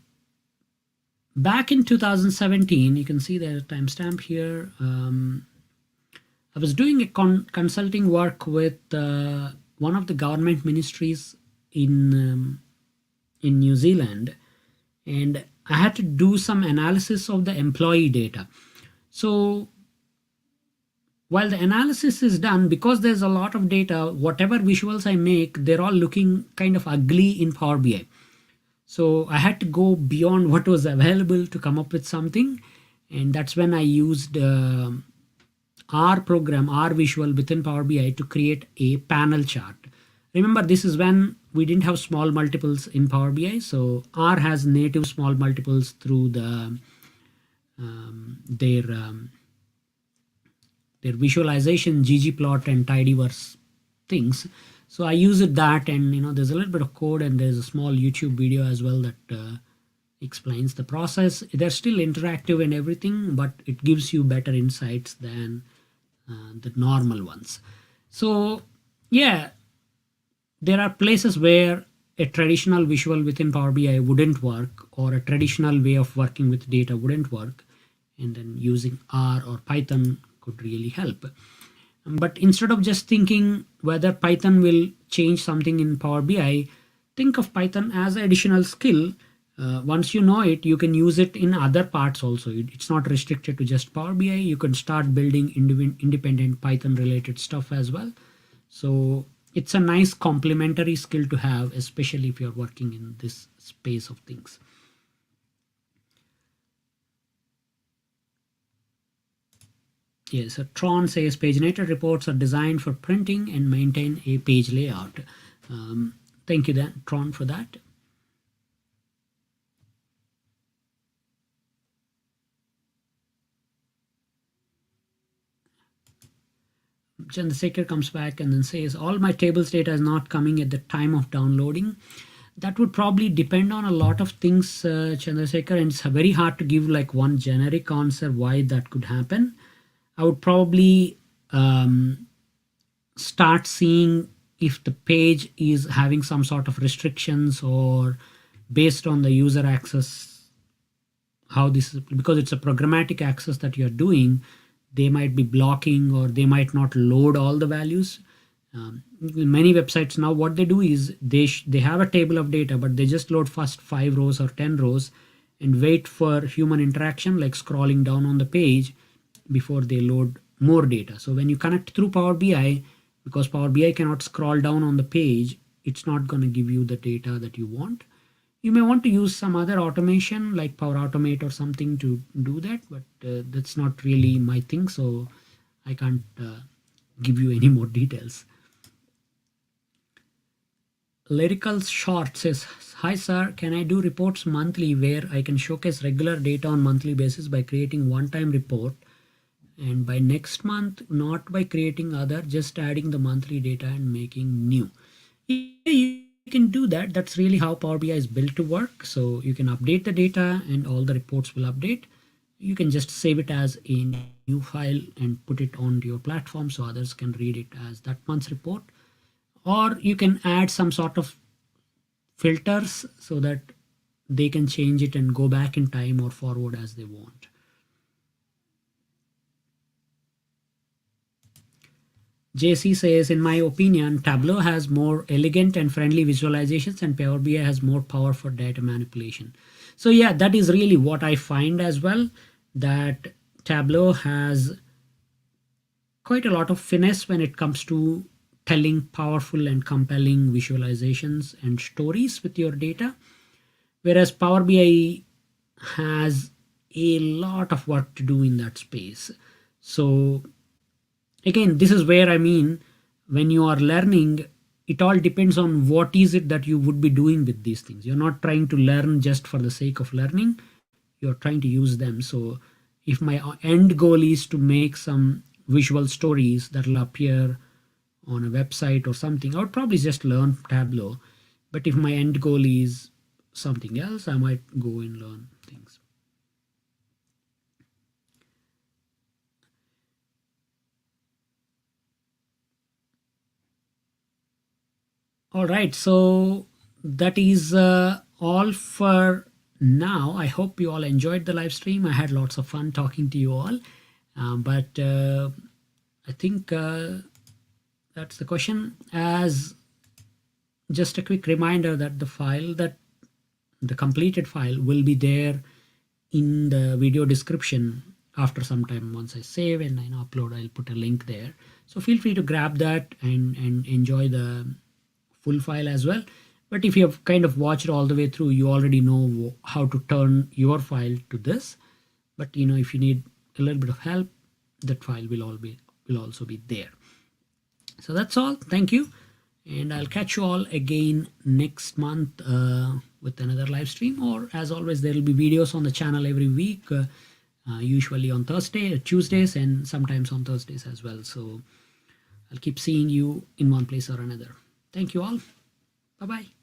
back in 2017, you can see the timestamp here. I was doing a consulting work with one of the government ministries in New Zealand, and I had to do some analysis of the employee data. So while the analysis is done, because there's a lot of data, whatever visuals I make, they're all looking kind of ugly in Power BI. So I had to go beyond what was available to come up with something. And that's when I used R program, R visual within Power BI to create a panel chart. Remember, this is when we didn't have small multiples in Power BI. So R has native small multiples through their visualization, ggplot and tidyverse things. So I used that, and there's a little bit of code, and there's a small YouTube video as well that explains the process. They're still interactive and everything, but it gives you better insights than the normal ones. So yeah, there are places where a traditional visual within Power BI wouldn't work, or a traditional way of working with data wouldn't work, and then using R or Python could really help. But instead of just thinking whether Python will change something in Power BI, think of Python as an additional skill. Once you know it, you can use it in other parts also. It's not restricted to just Power BI. You can start building independent Python related stuff as well. So it's a nice complementary skill to have, especially if you're working in this space of things. Yes, so Tron says paginated reports are designed for printing and maintain a page layout. Thank you, then, Tron, for that. Chandrasekhar comes back and then says, all my tables data is not coming at the time of downloading. That would probably depend on a lot of things, Chandrasekhar, and it's very hard to give like one generic answer why that could happen. I would probably start seeing if the page is having some sort of restrictions, or based on the user access, how this is, because it's a programmatic access that you're doing, they might be blocking, or they might not load all the values. Many websites now, what they do is they have a table of data, but they just load first 5 rows or 10 rows and wait for human interaction, like scrolling down on the page, before they load more data. So when you connect through Power BI, because Power BI cannot scroll down on the page, it's not going to give you the data that you want. You may want to use some other automation like Power Automate or something to do that, but that's not really my thing, so I can't give you any more details. Lyrical Short says, hi sir, can I do reports monthly where I can showcase regular data on monthly basis by creating one-time report, and by next month, not by creating other, just adding the monthly data and making new? Yeah, you can do that. That's really how Power BI is built to work. So you can update the data and all the reports will update. you can just save it as a new file and put it onto your platform so others can read it as that month's report. Or you can add some sort of filters so that they can change it and go back in time or forward as they want. JC says, in my opinion, Tableau has more elegant and friendly visualizations and Power BI has more power for data manipulation. So yeah, that is really what I find as well, that Tableau has quite a lot of finesse when it comes to telling powerful and compelling visualizations and stories with your data, whereas Power BI has a lot of work to do in that space. So again, this is where I mean, when you are learning, it all depends on what is it that you would be doing with these things. You're not trying to learn just for the sake of learning, you're trying to use them. So if my end goal is to make some visual stories that will appear on a website or something, I would probably just learn Tableau. But if my end goal is something else, I might go and learn things. All right, so that is all for now. I hope you all enjoyed the live stream. I had lots of fun talking to you all, but I think that's the question. As just a quick reminder that the completed file will be there in the video description after some time. Once I save and I upload, I'll put a link there. So feel free to grab that and enjoy the full file as well. But if you have kind of watched all the way through, you already know how to turn your file to this. But if you need a little bit of help, that file will also be there. So that's all. Thank you, and I'll catch you all again next month with another live stream. Or as always, there will be videos on the channel every week, usually on Tuesdays, and sometimes on Thursdays as well. So I'll keep seeing you in one place or another. Thank you all. Bye-bye.